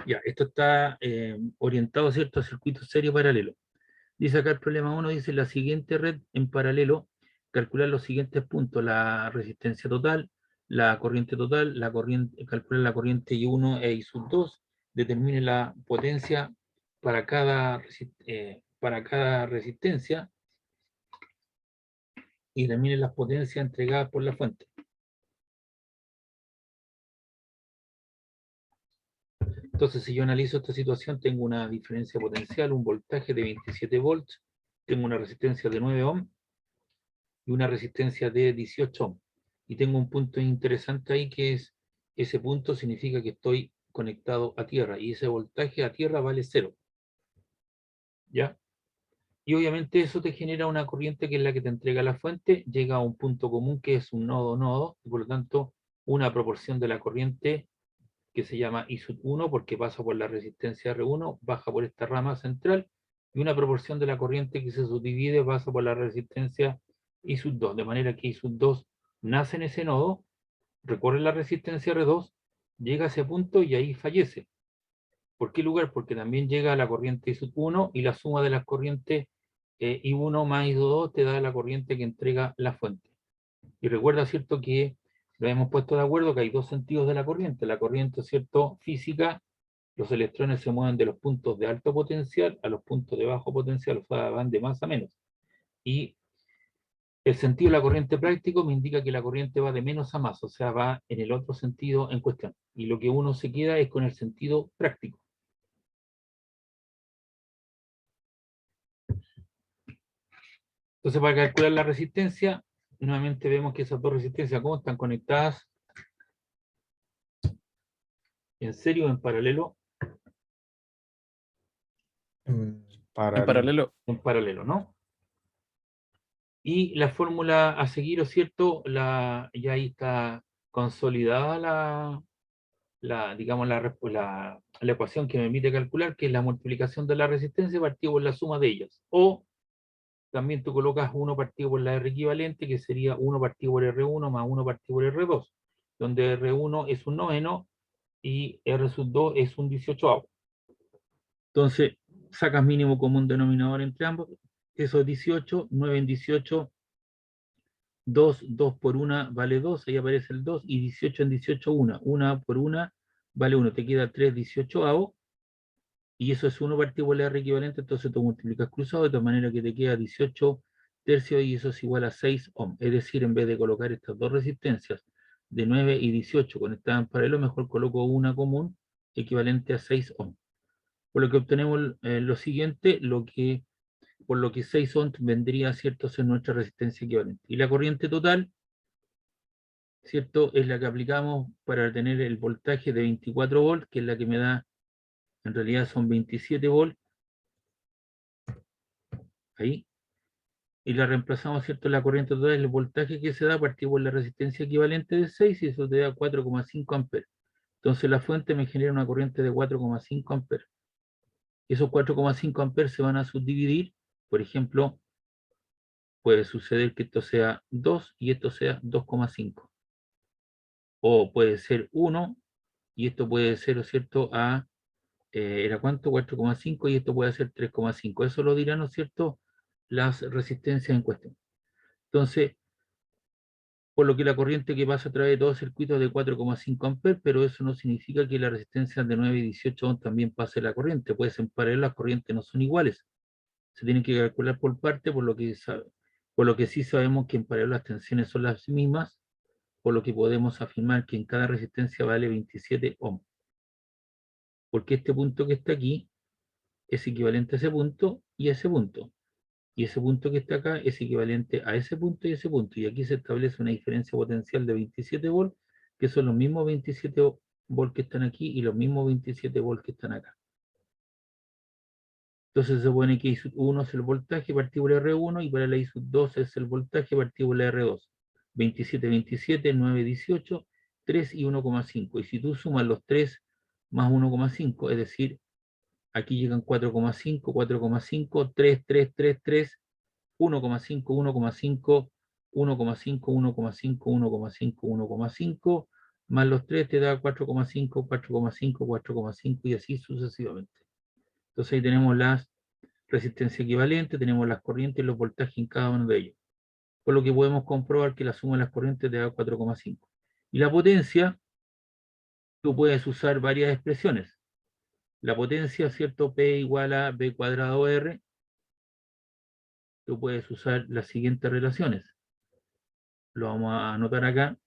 Ya, esto está orientado, ¿cierto?, a circuitos serie paralelo. Dice acá el problema 1, dice la siguiente red en paralelo, calcular los siguientes puntos, la resistencia total, la corriente total, calcular la corriente I1 e I2, determine la potencia para cada resistencia y determine las potencias entregadas por la fuente. Entonces, si yo analizo esta situación, tengo una diferencia potencial, un voltaje de 27 volts, tengo una resistencia de 9 ohms y una resistencia de 18 ohms. Y tengo un punto interesante ahí que es, ese punto significa que estoy conectado a tierra y ese voltaje a tierra vale 0. ¿Ya? Y obviamente eso te genera una corriente que es la que te entrega la fuente, llega a un punto común que es un nodo-nodo, y por lo tanto una proporción de la corriente que se llama I1 porque pasa por la resistencia R1, baja por esta rama central, y una proporción de la corriente que se subdivide pasa por la resistencia I2, de manera que I2 nace en ese nodo, recorre la resistencia R2, llega a ese punto y ahí fallece. ¿Por qué lugar? Porque también llega a la corriente I1 y la suma de las corrientes I1 más I2 te da la corriente que entrega la fuente. Y recuerda, ¿cierto?, que lo hemos puesto de acuerdo que hay dos sentidos de la corriente. La corriente, ¿cierto?, física, los electrones se mueven de los puntos de alto potencial a los puntos de bajo potencial, o sea, van de más a menos. Y el sentido de la corriente práctico me indica que la corriente va de menos a más, o sea, va en el otro sentido en cuestión. Y lo que uno se queda es con el sentido práctico. Entonces, para calcular la resistencia, nuevamente vemos que esas dos resistencias, ¿cómo están conectadas? ¿En serio o en paralelo? En paralelo. En paralelo, ¿no? Y la fórmula a seguir, ¿o cierto? Ya ahí está consolidada digamos, la ecuación que me permite calcular, que es la multiplicación de la resistencia partido por la suma de ellas. O también tú colocas 1 partido por la R equivalente, que sería 1 partido por R1 más 1 partido por R2, donde R1 es un noveno y R sub 2 es un 18avo. Entonces, sacas mínimo común denominador entre ambos. Eso es 18, 9 en 18, 2 por 1 vale 2, ahí aparece el 2, y 18 en 18, 1. 1 por 1 vale 1, te queda 3 18avo, y eso es 1 partido por la R equivalente, entonces tú multiplicas cruzado de tal manera que te queda 18 tercios, y eso es igual a 6 ohm. Es decir, en vez de colocar estas dos resistencias de 9 y 18 conectadas en paralelo, mejor coloco una común equivalente a 6 ohm. Por lo que obtenemos lo siguiente, por lo que 6 ohms vendría, ¿cierto?, a ser nuestra resistencia equivalente. Y la corriente total, ¿cierto?, es la que aplicamos para tener el voltaje de 24 volts, que es la que me da, en realidad son 27 volts, ahí, y la reemplazamos, ¿cierto?, la corriente total, el voltaje que se da, partido por la resistencia equivalente de 6, y eso te da 4,5 amperes. Entonces la fuente me genera una corriente de 4,5 amperes. Esos 4,5 amperes se van a subdividir, por ejemplo, puede suceder que esto sea 2 y esto sea 2,5. O puede ser 1 y esto puede ser, ¿no es cierto?, ¿era cuánto? 4,5, y esto puede ser 3,5. Eso lo dirán, ¿no es cierto?, las resistencias en cuestión. Entonces, por lo que la corriente que pasa a través de todo el circuito es de 4,5 amperes, pero eso no significa que la resistencia de 9 y 18 ohms también pase la corriente. Puede ser en paralelo, las corrientes no son iguales. Se tienen que calcular por parte, por lo que sí sabemos que en paralelo las tensiones son las mismas, por lo que podemos afirmar que en cada resistencia vale 27 ohms. Porque este punto que está aquí es equivalente a ese punto y a ese punto. Y ese punto que está acá es equivalente a ese punto y ese punto. Y aquí se establece una diferencia potencial de 27 volts, que son los mismos 27 volts que están aquí y los mismos 27 volts que están acá. Entonces se supone que I1 es el voltaje partido por R1 y para la I2 es el voltaje partido por la R2. 27, 27, 9, 18, 3 y 1,5. Y si tú sumas los 3 más 1,5, es decir, aquí llegan 4,5, 4,5, 3, 3, 3, 3, 1,5, 1,5, 1,5, 1,5, 1,5, 1,5, más los 3 te da 4,5, 4,5, 4,5 y así sucesivamente. Entonces ahí tenemos las resistencia equivalente, tenemos las corrientes y los voltajes en cada uno de ellos. Por lo que podemos comprobar que la suma de las corrientes te da 4,5. Y la potencia, tú puedes usar varias expresiones. La potencia, ¿cierto? P igual a B cuadrado R. Tú puedes usar las siguientes relaciones. Lo vamos a anotar acá.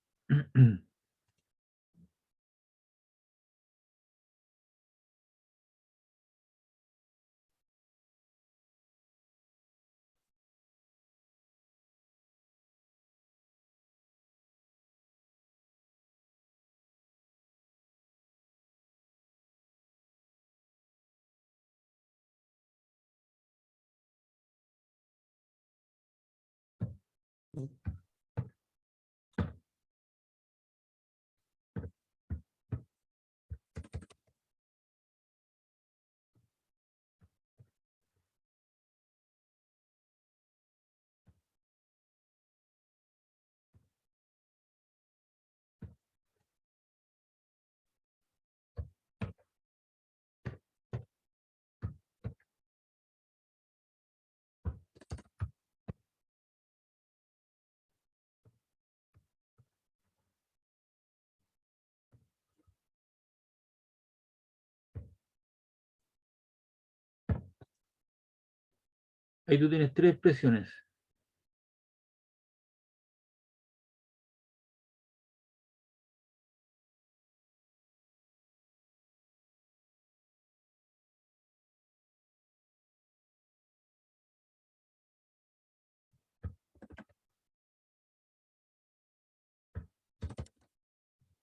Ahí tú tienes tres expresiones.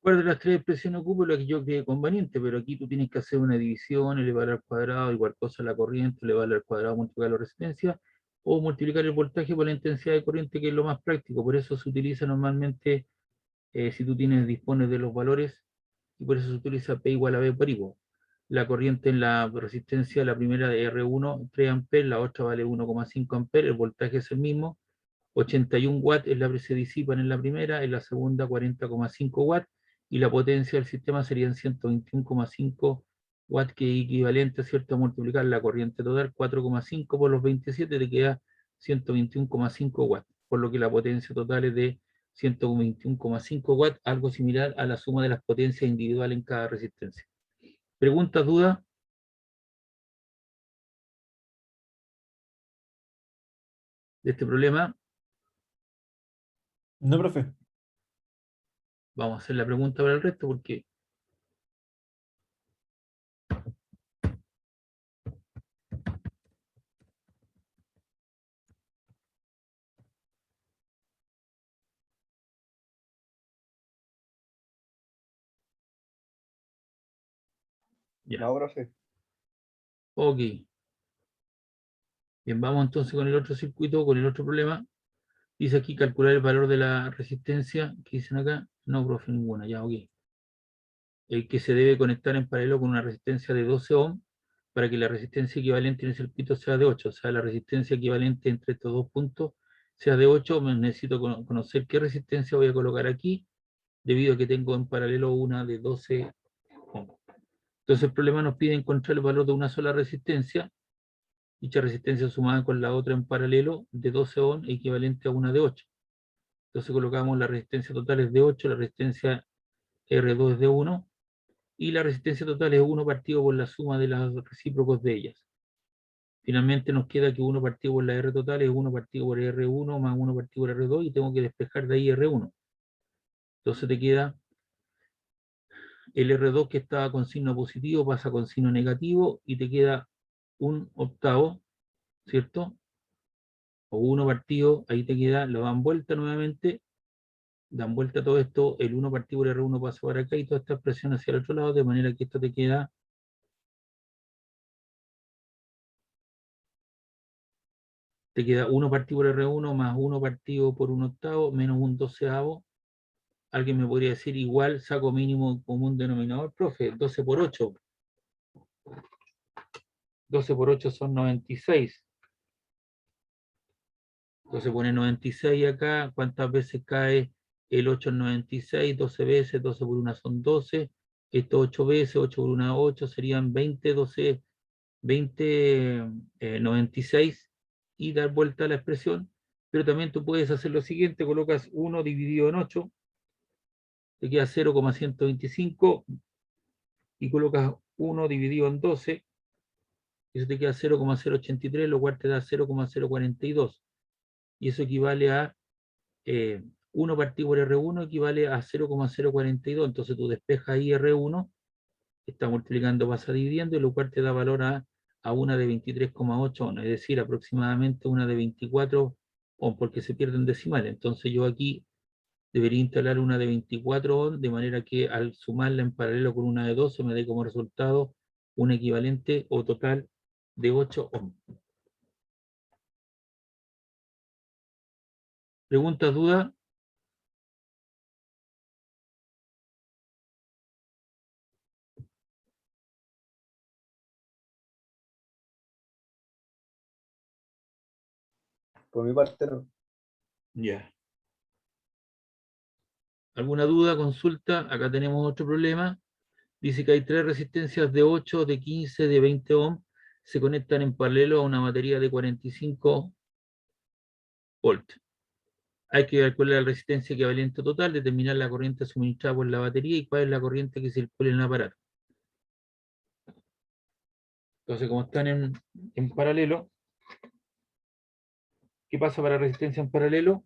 ¿Cuál de las tres expresiones ocupo? La que yo cree conveniente, pero aquí tú tienes que hacer una división, elevar al cuadrado, igual cosa la corriente, elevar al cuadrado, multiplicar la resistencia, o multiplicar el voltaje por la intensidad de corriente, que es lo más práctico. Por eso se utiliza normalmente, si tú dispones de los valores, y por eso se utiliza P igual a B por I. La corriente en la resistencia, la primera de R1, 3 amperes, la otra vale 1,5 amperes, el voltaje es el mismo, 81 watts es la que se disipan en la primera, en la segunda 40,5 watts, y la potencia del sistema serían 121,5 watts, que es equivalente, ¿cierto?, a multiplicar la corriente total 4,5 por los 27, te queda 121,5 watts, por lo que la potencia total es de 121,5 watts, algo similar a la suma de las potencias individuales en cada resistencia. ¿Preguntas, dudas? De este problema. No, profe. Vamos a hacer la pregunta para el resto porque ya. No, profe. Ok. Bien, vamos entonces con el otro circuito, con el otro problema. Dice aquí calcular el valor de la resistencia. ¿Qué dicen acá? No, profe, ninguna. Ya, ok. El que se debe conectar en paralelo con una resistencia de 12 ohm para que la resistencia equivalente en el circuito sea de 8. O sea, la resistencia equivalente entre estos dos puntos sea de 8. Necesito conocer qué resistencia voy a colocar aquí, debido a que tengo en paralelo una de 12 ohm. Entonces el problema nos pide encontrar el valor de una sola resistencia. Dicha resistencia sumada con la otra en paralelo de 12 ohm equivalente a una de 8. Entonces colocamos la resistencia total es de 8, la resistencia R2 es de 1, y la resistencia total es 1 partido por la suma de los recíprocos de ellas. Finalmente nos queda que 1 partido por la R total es 1 partido por R1 más 1 partido por R2, y tengo que despejar de ahí R1. Entonces te queda el R2, que estaba con signo positivo, pasa con signo negativo, y te queda un octavo, ¿cierto? O 1 partido, ahí te queda, lo dan vuelta nuevamente, dan vuelta todo esto, el 1 partido por R1 pasa por acá, y toda esta expresión hacia el otro lado, de manera que esto te queda 1 partido por R1 más 1 partido por 1 octavo menos un doceavo. Alguien me podría decir, igual saco mínimo común denominador, profe, 12 por 8. 12 por 8 son 96. Entonces pone 96 acá. ¿Cuántas veces cae el 8 en 96? 12 veces, 12 por 1 son 12. Esto 8 veces, 8 por 1 8, serían 20, 12, 20, 96, y dar vuelta a la expresión. Pero también tú puedes hacer lo siguiente: colocas 1 dividido en 8, te queda 0,125, y colocas 1 dividido en 12, y eso te queda 0,083, lo cual te da 0,042. Y eso equivale a 1 partido por R1 equivale a 0,042. Entonces tú despejas ahí R1, está multiplicando, pasa dividiendo, y lo cual te da valor a una de 23,8 ohm, es decir, aproximadamente una de 24 ohm, porque se pierden decimales. Entonces yo aquí debería instalar una de 24 ohm, de manera que al sumarla en paralelo con una de 12 me dé como resultado un equivalente o total de 8 ohm. ¿Preguntas, dudas? Por mi parte no. Ya. ¿Alguna duda, consulta? Acá tenemos otro problema. Dice que hay tres resistencias de 8, de 15, de 20 ohm, se conectan en paralelo a una batería de 45 volts. Hay que calcular la resistencia equivalente total, determinar la corriente suministrada por la batería y cuál es la corriente que circula en el aparato. Entonces, como están en paralelo, ¿Qué pasa para resistencia en paralelo?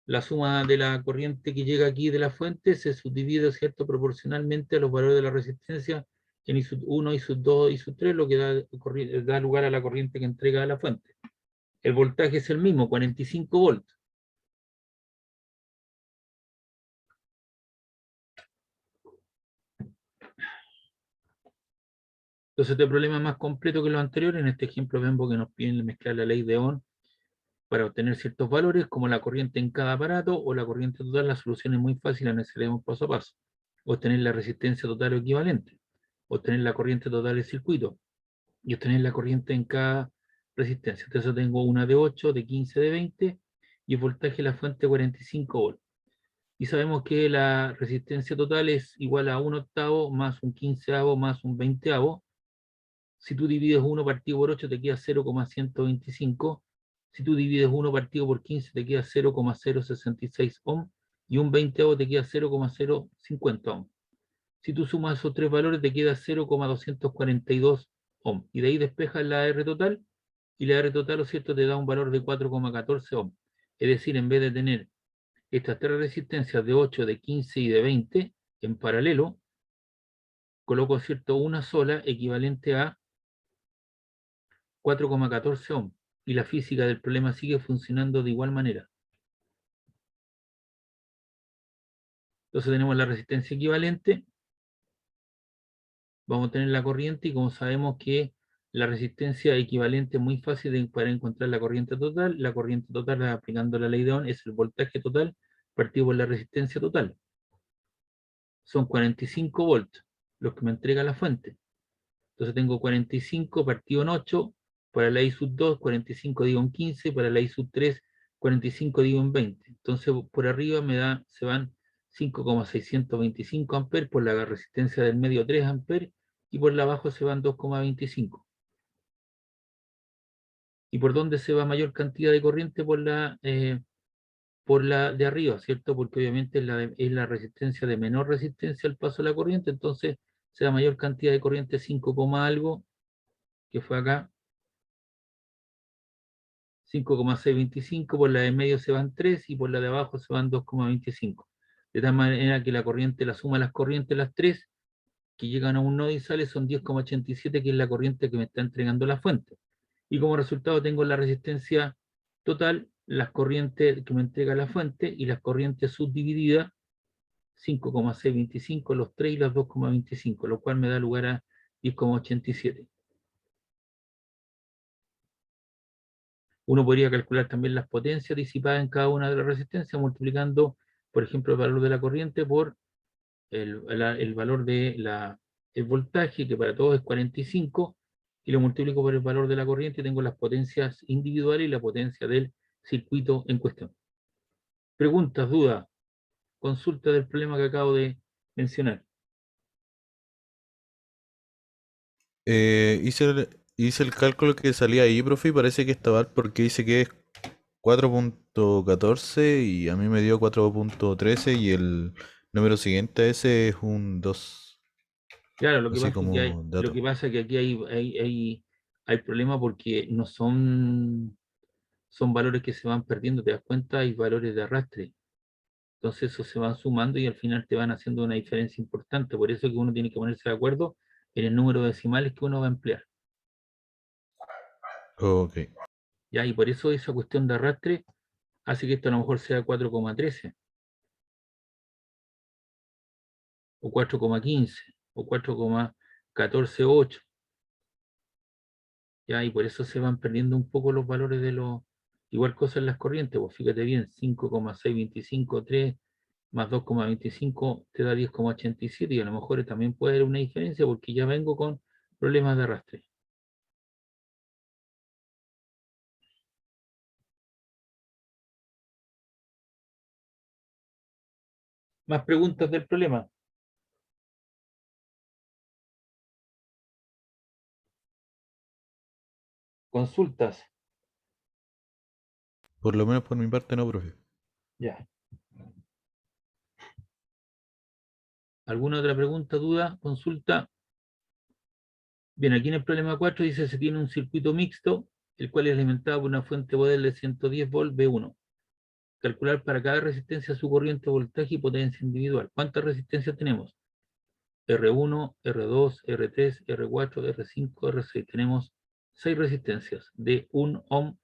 La suma de la corriente que llega aquí de la fuente se subdivide, ¿cierto?, proporcionalmente a los valores de la resistencia en I sub 1, I sub 2, I sub 3, lo que da lugar a la corriente que entrega a la fuente. El voltaje es el mismo, 45 volts. Entonces este problema es más completo que los anteriores. En este ejemplo vemos que nos piden mezclar la ley de Ohm para obtener ciertos valores, como la corriente en cada aparato o la corriente total. La solución es muy fácil, la analizaremos paso a paso. Obtener la resistencia total o equivalente, obtener la corriente total del circuito y obtener la corriente en cada resistencia. Entonces tengo una de 8, de 15, de 20 y el voltaje de la fuente 45 volts. Y sabemos que la resistencia total es igual a un octavo más un quinceavo más un veinteavo. Si tú divides 1 partido por 8 te queda 0,125. Si tú divides 1 partido por 15 te queda 0,066 ohm. Y un veinteavo te queda 0,050 ohm. Si tú sumas esos tres valores te queda 0,242 ohm. Y de ahí despejas la R total. Y la R total, lo cierto, te da un valor de 4,14 ohm. Es decir, en vez de tener estas tres resistencias de 8, de 15 y de 20 en paralelo, coloco, cierto, una sola equivalente a 4,14 ohm. Y la física del problema sigue funcionando de igual manera. Entonces tenemos la resistencia equivalente, vamos a tener la corriente, y como sabemos que la resistencia equivalente es muy fácil para encontrar la corriente total aplicando la ley de Ohm es el voltaje total partido por la resistencia total. Son 45 volts los que me entrega la fuente. Entonces tengo 45 partido en 8, para la I sub 2, 45 dividido en 15, para la I sub 3, 45 dividido en 20. Entonces por arriba se van 5,625 amperes, por la resistencia del medio 3 amperes, y por la abajo se van 2,25. ¿Y por dónde se va mayor cantidad de corriente? Por la de arriba, ¿cierto? Porque obviamente es la resistencia de menor resistencia al paso de la corriente, entonces se da mayor cantidad de corriente, 5, algo, que fue acá, 5,625, por la de medio se van 3 y por la de abajo se van 2,25. De tal manera que la corriente, la suma de las corrientes, las tres, que llegan a un nodo y sale, son 10,87, que es la corriente que me está entregando la fuente. Y como resultado tengo la resistencia total, las corrientes que me entrega la fuente y las corrientes subdivididas, 5,625, los 3 y los 2,25, lo cual me da lugar a 10,87. Uno podría calcular también las potencias disipadas en cada una de las resistencias, multiplicando, por ejemplo, el valor de la corriente por el valor el voltaje, que para todos es 45, y lo multiplico por el valor de la corriente y tengo las potencias individuales y la potencia del circuito en cuestión. Preguntas, dudas, consulta del problema que acabo de mencionar. Hice el cálculo que salía ahí, profe, y parece que está mal porque dice que es 4,14 y a mí me dio 4,13 y el número siguiente a ese es un 2, Claro, lo que así pasa es que como dato. aquí hay problema porque no son valores que se van perdiendo, ¿te das cuenta? Hay valores de arrastre. Entonces eso se van sumando y al final te van haciendo una diferencia importante. Por eso que uno tiene que ponerse de acuerdo en el número de decimales que uno va a emplear. Ok. ¿Ya? Y por eso esa cuestión de arrastre hace que esto a lo mejor sea 4,13 o 4,15 o 4,148. ¿Ya? Y por eso se van perdiendo un poco los valores de los... Igual cosas en las corrientes, pues fíjate bien, 5,625,3 más 2,25 te da 10,87 y a lo mejor también puede haber una diferencia porque ya vengo con problemas de arrastre. ¿Más preguntas del problema? ¿Consultas? Por lo menos por mi parte no, profe. Ya. ¿Alguna otra pregunta, duda, consulta? Bien, aquí en el problema 4 dice se tiene un circuito mixto el cual es alimentado por una fuente de poder de 110 volts V1. Calcular para cada resistencia su corriente, voltaje y potencia individual. ¿Cuántas resistencias tenemos? R1, R2, R3, R4, R5, R6. Tenemos 6 resistencias de 1 ohm,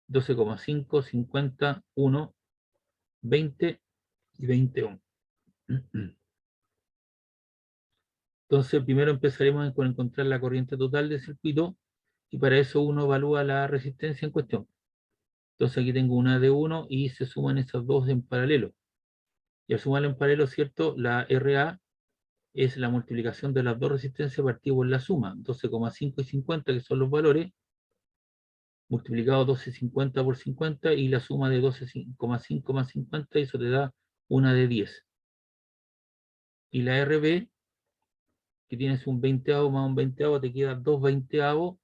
12,5, 50, 1, 20 y 20 ohm. Entonces, primero empezaremos con encontrar la corriente total del circuito y para eso uno evalúa la resistencia en cuestión. Entonces aquí tengo una de 1 y se suman esas dos en paralelo. Y al sumar en paralelo, ¿cierto? La RA es la multiplicación de las dos resistencias partido por la suma, 12,5 y 50, que son los valores, multiplicado 12,50 por 50, y la suma de 12,5 más 50, eso te da una de 10. Y la RB, que tienes un 20avo más un 20avo, te queda 2 20avos,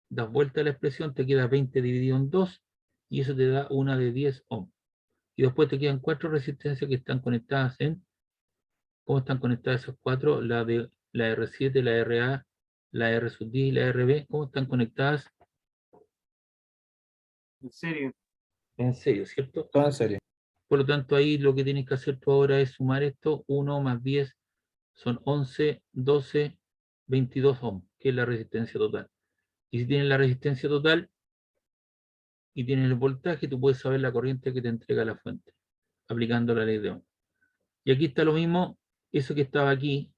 das vuelta a la expresión, te queda 20 dividido en 2, y eso te da una de 10 ohm. Y después te quedan 4 resistencias que están conectadas en, ¿cómo están conectadas esas 4? La de la R7, la RA, la R sub 10 y la RB, ¿cómo están conectadas? En serio. En serio, ¿cierto? Todo en serio. Por lo tanto, ahí lo que tienes que hacer tú ahora es sumar esto, 1 más 10 son 11, 12, 22 ohm, que es la resistencia total. Y si tienes la resistencia total y tienes el voltaje, tú puedes saber la corriente que te entrega la fuente, aplicando la ley de Ohm. Y aquí está lo mismo, eso que estaba aquí,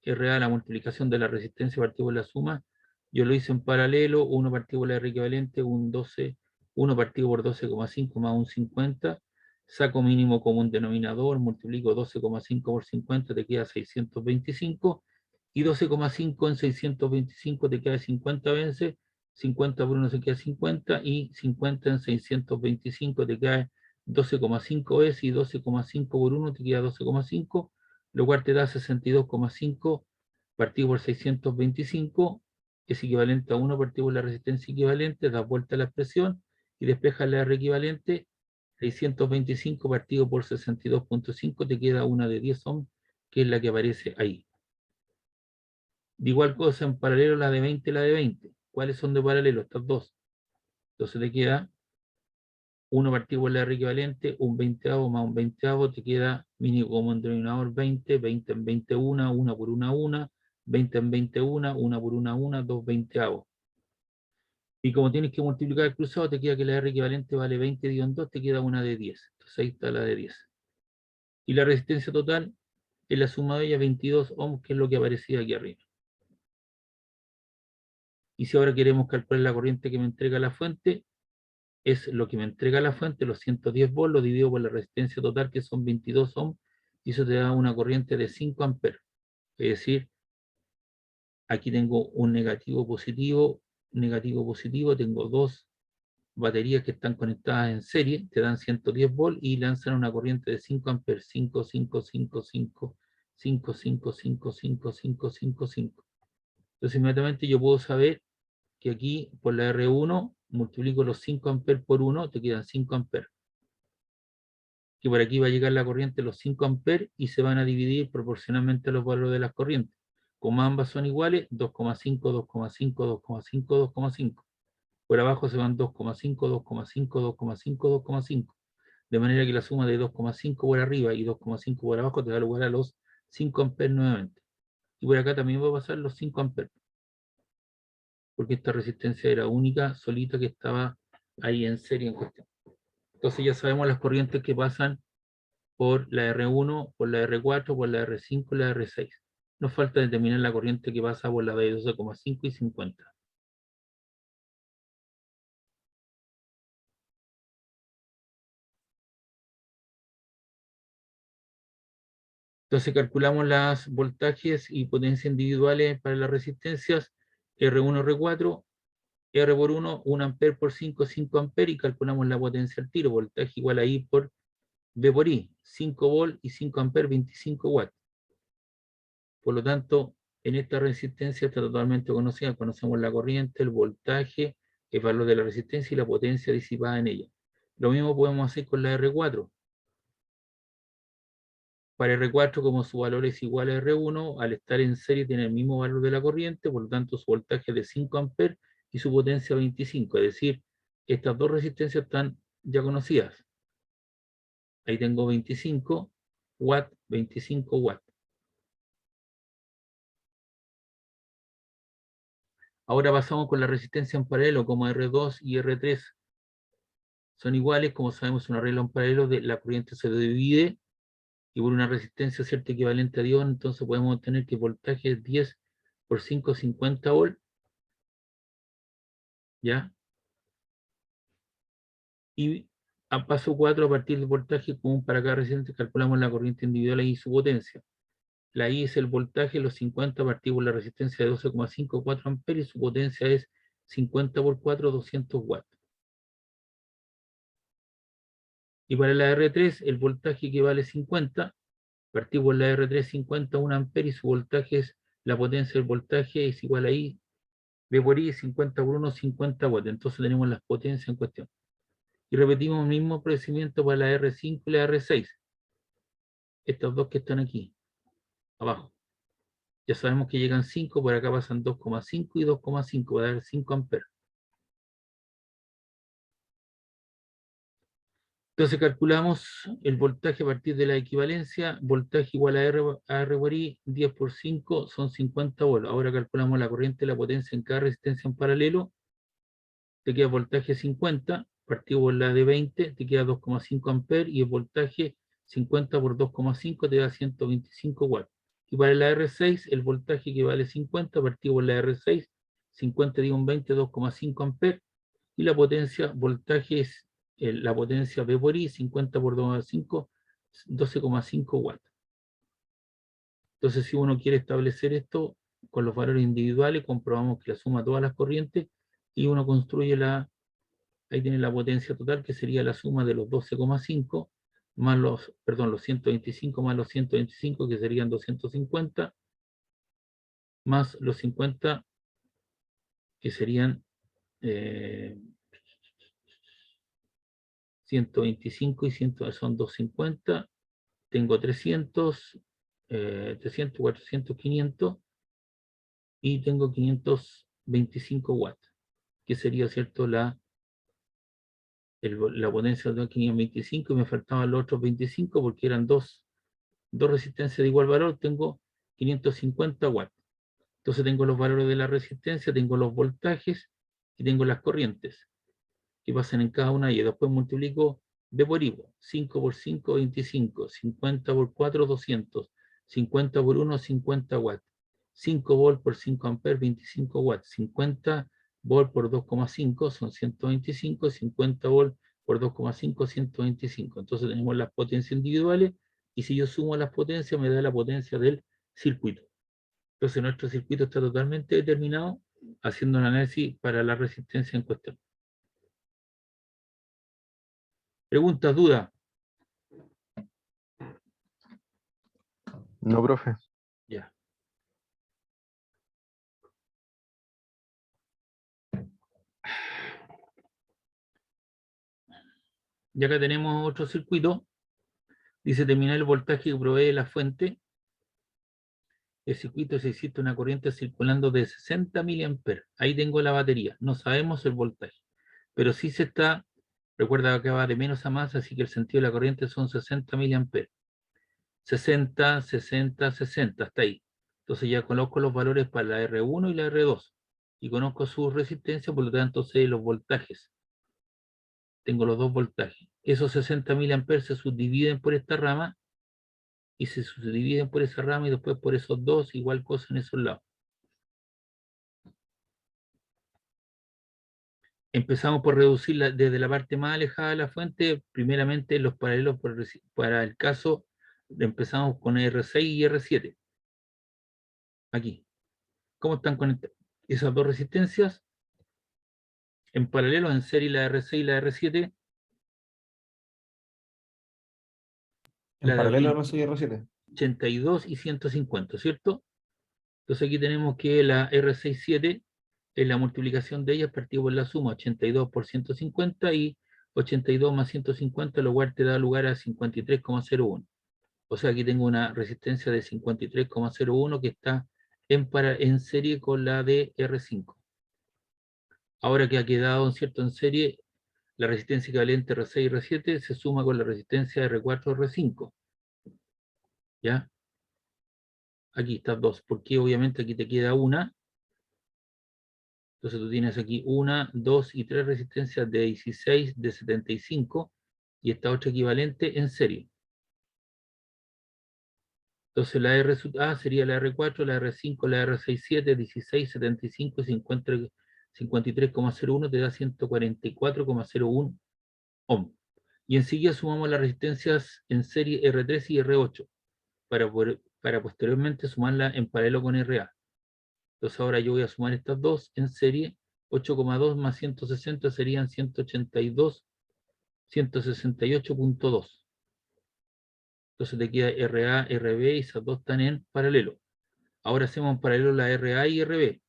RA, la multiplicación de la resistencia partido por la suma, yo lo hice en paralelo, 1 partido por la R equivalente, un 12, 1 partido por 12,5 más un 50, saco mínimo común denominador, multiplico 12,5 por 50, te queda 625, y 12,5 en 625 te queda 50 veces, 50 por 1 se queda 50, y 50 en 625 te queda 12,5 veces, y 12,5 por 1 te queda 12,5, lo cual te da 62,5 partido por 625, es equivalente a 1 partido por la resistencia equivalente, das vuelta a la expresión y despejas la R equivalente, 625 partido por 62,5 te queda una de 10 ohm, que es la que aparece ahí. De igual cosa en paralelo la de 20 y la de 20. ¿Cuáles son de paralelo? Estas dos. Entonces te queda 1 partido por la R equivalente, un 20avo más un 20avo, te queda mínimo común denominador 20, 20 en 21, 1 por 1, 20 en 21, 1 por 1, 2 20avos. Y como tienes que multiplicar el cruzado, te queda que la R equivalente vale 20 dividido en 2, te queda una de 10. Entonces ahí está la de 10. Y la resistencia total es la suma de ellas, 22 ohms, que es lo que aparecía aquí arriba. Y si ahora queremos calcular la corriente que me entrega la fuente, es lo que me entrega la fuente, los 110 volts, lo divido por la resistencia total, que son 22 ohms, y eso te da una corriente de 5 amperes. Es decir, aquí tengo un negativo, positivo, tengo dos baterías que están conectadas en serie, te dan 110 volts y lanzan una corriente de 5 amperes, 5, 5, 5, 5, 5, 5, 5, 5, 5, 5, 5. Entonces inmediatamente yo puedo saber que aquí por la R1 multiplico los 5 amperes por 1, te quedan 5 amperes. Que por aquí va a llegar la corriente los 5 amperes y se van a dividir proporcionalmente a los valores de las corrientes. Como ambas son iguales, 2,5, 2,5, 2,5, 2,5. Por abajo se van 2,5, 2,5, 2,5, 2,5. De manera que la suma de 2,5 por arriba y 2,5 por abajo te da lugar a los 5 amperes nuevamente. Y por acá también va a pasar los 5 amperes. Porque esta resistencia era única, solita, que estaba ahí en serie en cuestión. Entonces ya sabemos las corrientes que pasan por la R1, por la R4, por la R5 y la R6. Nos falta determinar la corriente que pasa por la de 12,5 y 50. Entonces calculamos las voltajes y potencias individuales para las resistencias R1, R4, R por 1, 1 ampere por 5, 5 ampere, y calculamos la potencia al tiro, voltaje igual a I por V por I, 5 volt y 5 ampere, 25 watts. Por lo tanto, en esta resistencia está totalmente conocida, conocemos la corriente, el voltaje, el valor de la resistencia y la potencia disipada en ella. Lo mismo podemos hacer con la R4. Para R4, como su valor es igual a R1, al estar en serie tiene el mismo valor de la corriente, por lo tanto su voltaje es de 5 amperes y su potencia 25. Es decir, estas dos resistencias están ya conocidas. Ahí tengo 25 watts, 25 watts. Ahora pasamos con la resistencia en paralelo, como R2 y R3 son iguales, como sabemos, un arreglo en paralelo, de la corriente se divide, y por una resistencia cierta equivalente a Dios, entonces podemos obtener que el voltaje es 10 por 5, 50 volt, ¿ya? Y a paso 4, a partir del voltaje común para cada resistente, calculamos la corriente individual y su potencia. La I es el voltaje, los 50 partimos la resistencia de 12,54 amperes, y su potencia es 50 por 4, 200 watts. Y para la R3, el voltaje equivale a 50, partimos la R3 50, 1 amperes, y su voltaje es, la potencia del voltaje es igual a I, B por I, 50 por 1, 50 watts. Entonces tenemos las potencias en cuestión. Y repetimos el mismo procedimiento para la R5 y la R6. Estas dos que están aquí, abajo. Ya sabemos que llegan 5, por acá pasan 2,5 y 2,5, va a dar 5 amperes. Entonces calculamos el voltaje a partir de la equivalencia, voltaje igual a R por I, 10 por 5 son 50 volts. Ahora calculamos la corriente y la potencia en cada resistencia en paralelo. Te queda voltaje 50, partimos la de 20, te queda 2,5 amperes, y el voltaje 50 por 2,5 te da 125 watts. Y para la R6, el voltaje equivale a 50, partimos la R6, 50 digo un 20, 2,5 amperes, y la potencia, voltaje es la potencia V por I, 50 por 2,5, 12,5 watts. Entonces, si uno quiere establecer esto con los valores individuales, comprobamos que la suma todas las corrientes, y uno construye ahí tiene la potencia total, que sería la suma de los 12,5 más los 125 más los 125, que serían 250, más los 50, que serían 125 y 100, son 250, tengo 300, 300, 400, 500, y tengo 525 watts, que sería, ¿cierto?, la potencia de 525, y me faltaban los otros 25 porque eran dos resistencias de igual valor. Tengo 550 watts. Entonces tengo los valores de la resistencia, tengo los voltajes y tengo las corrientes que pasan en cada una, y después multiplico B por I. 5 por 5, 25, 50 por 4, 200, 50 por 1, 50 watts, 5 volt por 5 amperes, 25 watts, 50 volt por 2,5 son 125, 50 volt por 2,5, 125. Entonces tenemos las potencias individuales, y si yo sumo las potencias me da la potencia del circuito. Entonces nuestro circuito está totalmente determinado haciendo un análisis para la resistencia en cuestión. ¿Preguntas, dudas? No, profe. Ya. Y acá tenemos otro circuito. Dice terminar el voltaje que provee la fuente. El circuito, si existe una corriente circulando de 60 miliamperes. Ahí tengo la batería. No sabemos el voltaje, pero sí se está, recuerda que va de menos a más, así que el sentido de la corriente son 60 miliamperes. 60, 60, 60, hasta ahí. Entonces ya conozco los valores para la R1 y la R2. Y conozco su resistencia, por lo tanto sé los voltajes. Tengo los dos voltajes. Esos 60 miliamperes se subdividen por esta rama, y se subdividen por esa rama, y después por esos dos, igual cosa en esos lados. Empezamos por reducirla desde la parte más alejada de la fuente. Primeramente los paralelos, para el caso, empezamos con R6 y R7. Aquí. ¿Cómo están conectadas esas dos resistencias? En paralelo, en serie, la R6 y la R7. En La de paralelo a R6 y R7. 82 y 150, ¿cierto? Entonces aquí tenemos que la R6-7 es la multiplicación de ellas, partimos en la suma, 82 por 150, y 82 más 150, lo cual te da lugar a 53,01. O sea, aquí tengo una resistencia de 53,01 que está en serie con la de R5. Ahora que ha quedado, ¿cierto?, en serie, la resistencia equivalente R6 y R7 se suma con la resistencia R4 y R5. ¿Ya? Aquí están dos, porque obviamente aquí te queda una. Entonces tú tienes aquí 1, 2 y 3 resistencias de 16, de 75, y esta otra equivalente en serie. Entonces la R sub A sería la R4, la R5, la R6, 7, 16, 75 y 53,01 te da 144,01 ohm. Y enseguida sumamos las resistencias en serie R3 y R8 para posteriormente sumarla en paralelo con RA. Entonces ahora yo voy a sumar estas dos en serie. 8,2 más 160 serían 168.2. Entonces te queda RA, RB y esas dos están en paralelo. Ahora hacemos en paralelo la RA y RB.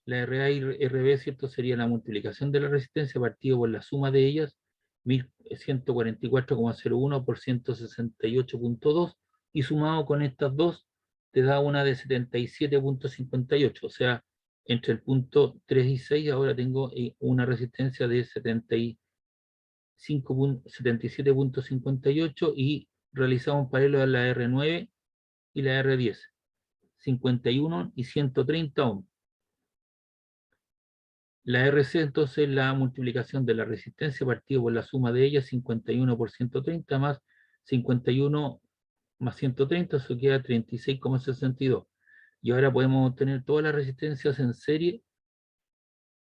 La RA y RB, ¿cierto?, sería la multiplicación de la resistencia partido por la suma de ellas, 1144,01 por 168.2, y sumado con estas dos te da una de 77.58, o sea, entre el punto 3 y 6 ahora tengo una resistencia de 77.58 y realizamos un paralelo a la R9 y la R10, 51 y 130 ohm. La RC entonces la multiplicación de la resistencia partido por la suma de ellas, 51 por 130 más 51 más 130, eso queda 36,62. Y ahora podemos obtener todas las resistencias en serie,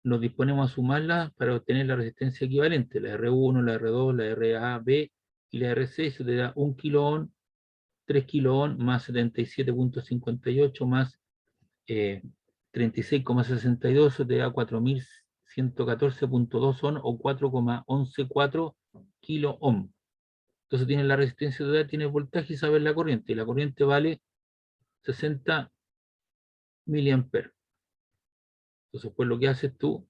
nos disponemos a sumarlas para obtener la resistencia equivalente, la R1, la R2, la RAB y la RC, eso te da 1 kilo ohm, 3 kilo ohm más 77.58 más 36,62, eso te da 4114.2 ohm o 4,114 kilo ohm. Entonces tienes la resistencia total, tienes voltaje y sabes la corriente. Y la corriente vale 60 miliamperes. Entonces, pues lo que haces tú,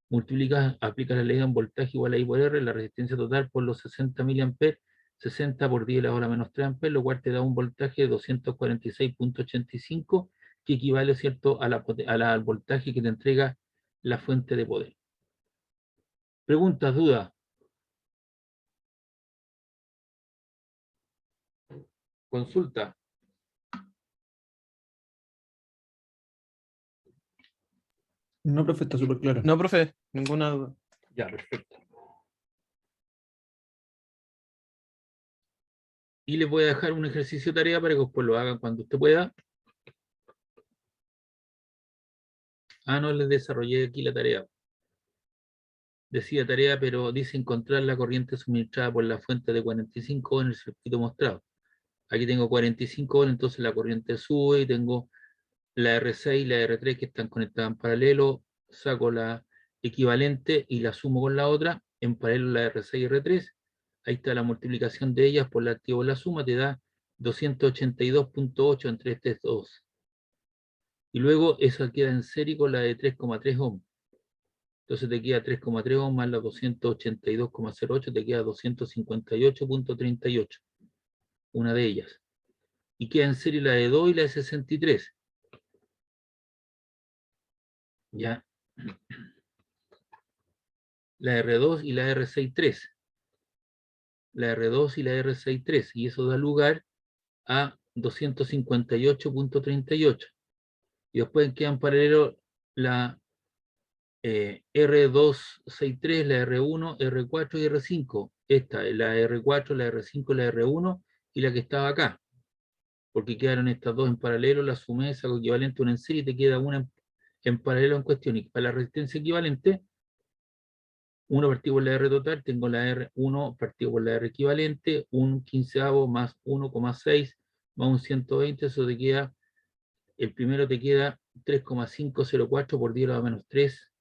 multiplicas, aplicas la ley de un voltaje igual a I por R, la resistencia total por los 60 miliamperes, 60 por 10 a la hora menos 3 amperes, lo cual te da un voltaje de 246.85, que equivale, ¿cierto?, al voltaje que te entrega la fuente de poder. ¿Preguntas, dudas? Consulta. No, profe, está súper claro. No, profe, ninguna duda. Ya, perfecto. Y les voy a dejar un ejercicio de tarea para que después lo hagan cuando usted pueda. Ah, no les desarrollé aquí la tarea. Decía tarea, pero dice encontrar la corriente suministrada por la fuente de 45 en el circuito mostrado. Aquí tengo 45 volts, entonces la corriente sube y tengo la R6 y la R3 que están conectadas en paralelo. Saco la equivalente y la sumo con la otra, en paralelo la R6 y R3. Ahí está la multiplicación de ellas por la activo la suma, te da 282.8 entre estas dos. Y luego esa queda en serie con la de 3,3 ohm. Entonces te queda 3,3 ohm más la 282,08, te queda 258.38. Una de ellas. Y queda en serie la de 2 y la de 63. Ya. La R2 y la R63. La R2 y la R63. Y eso da lugar a 258.38. Y después queda en paralelo la R263, la R1, R4 y R5. Esta es la R4, la R5, la R1 y la que estaba acá. Porque quedaron estas dos en paralelo, la sumé, saco equivalente una en serie y te queda una en paralelo en cuestión. Y para la resistencia equivalente, 1 partido por la R total, tengo la R1 partido por la R equivalente, un quinceavo más 1,6 más un 120, eso te queda, el primero te queda 3,504 por 10 a la menos 3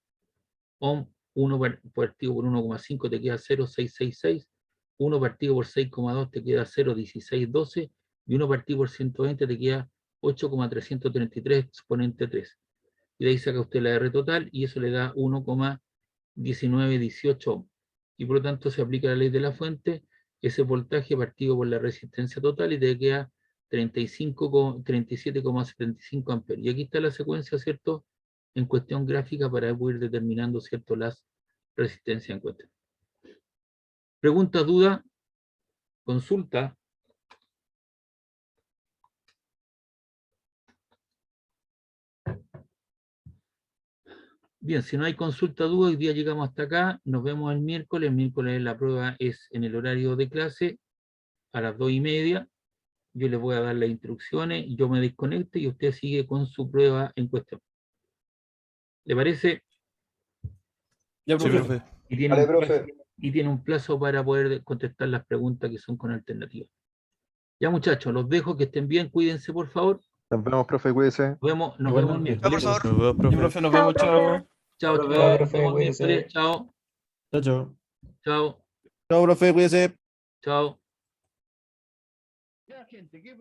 ohm, 1 partido por 1,5 te queda 0,666, 1 partido por 6,2 te queda 0,1612 y 1 partido por 120 te queda 8,333 exponente 3. Y de ahí saca usted la R total y eso le da 1,1918. Y por lo tanto se aplica la ley de la fuente, ese voltaje partido por la resistencia total y te queda 37,75 amperes. Y aquí está la secuencia, ¿cierto?, en cuestión gráfica para poder ir determinando, ¿cierto?, las resistencias en cuestión. Preguntas, dudas, consulta. Bien, si no hay consulta, duda, hoy día llegamos hasta acá. Nos vemos el miércoles. El miércoles la prueba es en el horario de clase a las 2:30. Yo les voy a dar las instrucciones, yo me desconecto y usted sigue con su prueba en cuestión. ¿Le parece? Ya, Sí, profe. profe. Y tiene, Vale, un plazo, profe. y tiene un plazo para poder contestar las preguntas que son con alternativas. Ya, muchachos, los dejo, que estén bien, cuídense, por favor. Nos vemos, profe, cuídese. Nos vemos el Igualmente. miércoles. Nos vemos, Ya, profe. profe, nos vemos, chao. Chao, Profe, chao. Nos profe, vemos el cuídese. miércoles. Chao, Chao, chao. chao, Chao, profe, cuídese. chao. Ya, gente, ¿qué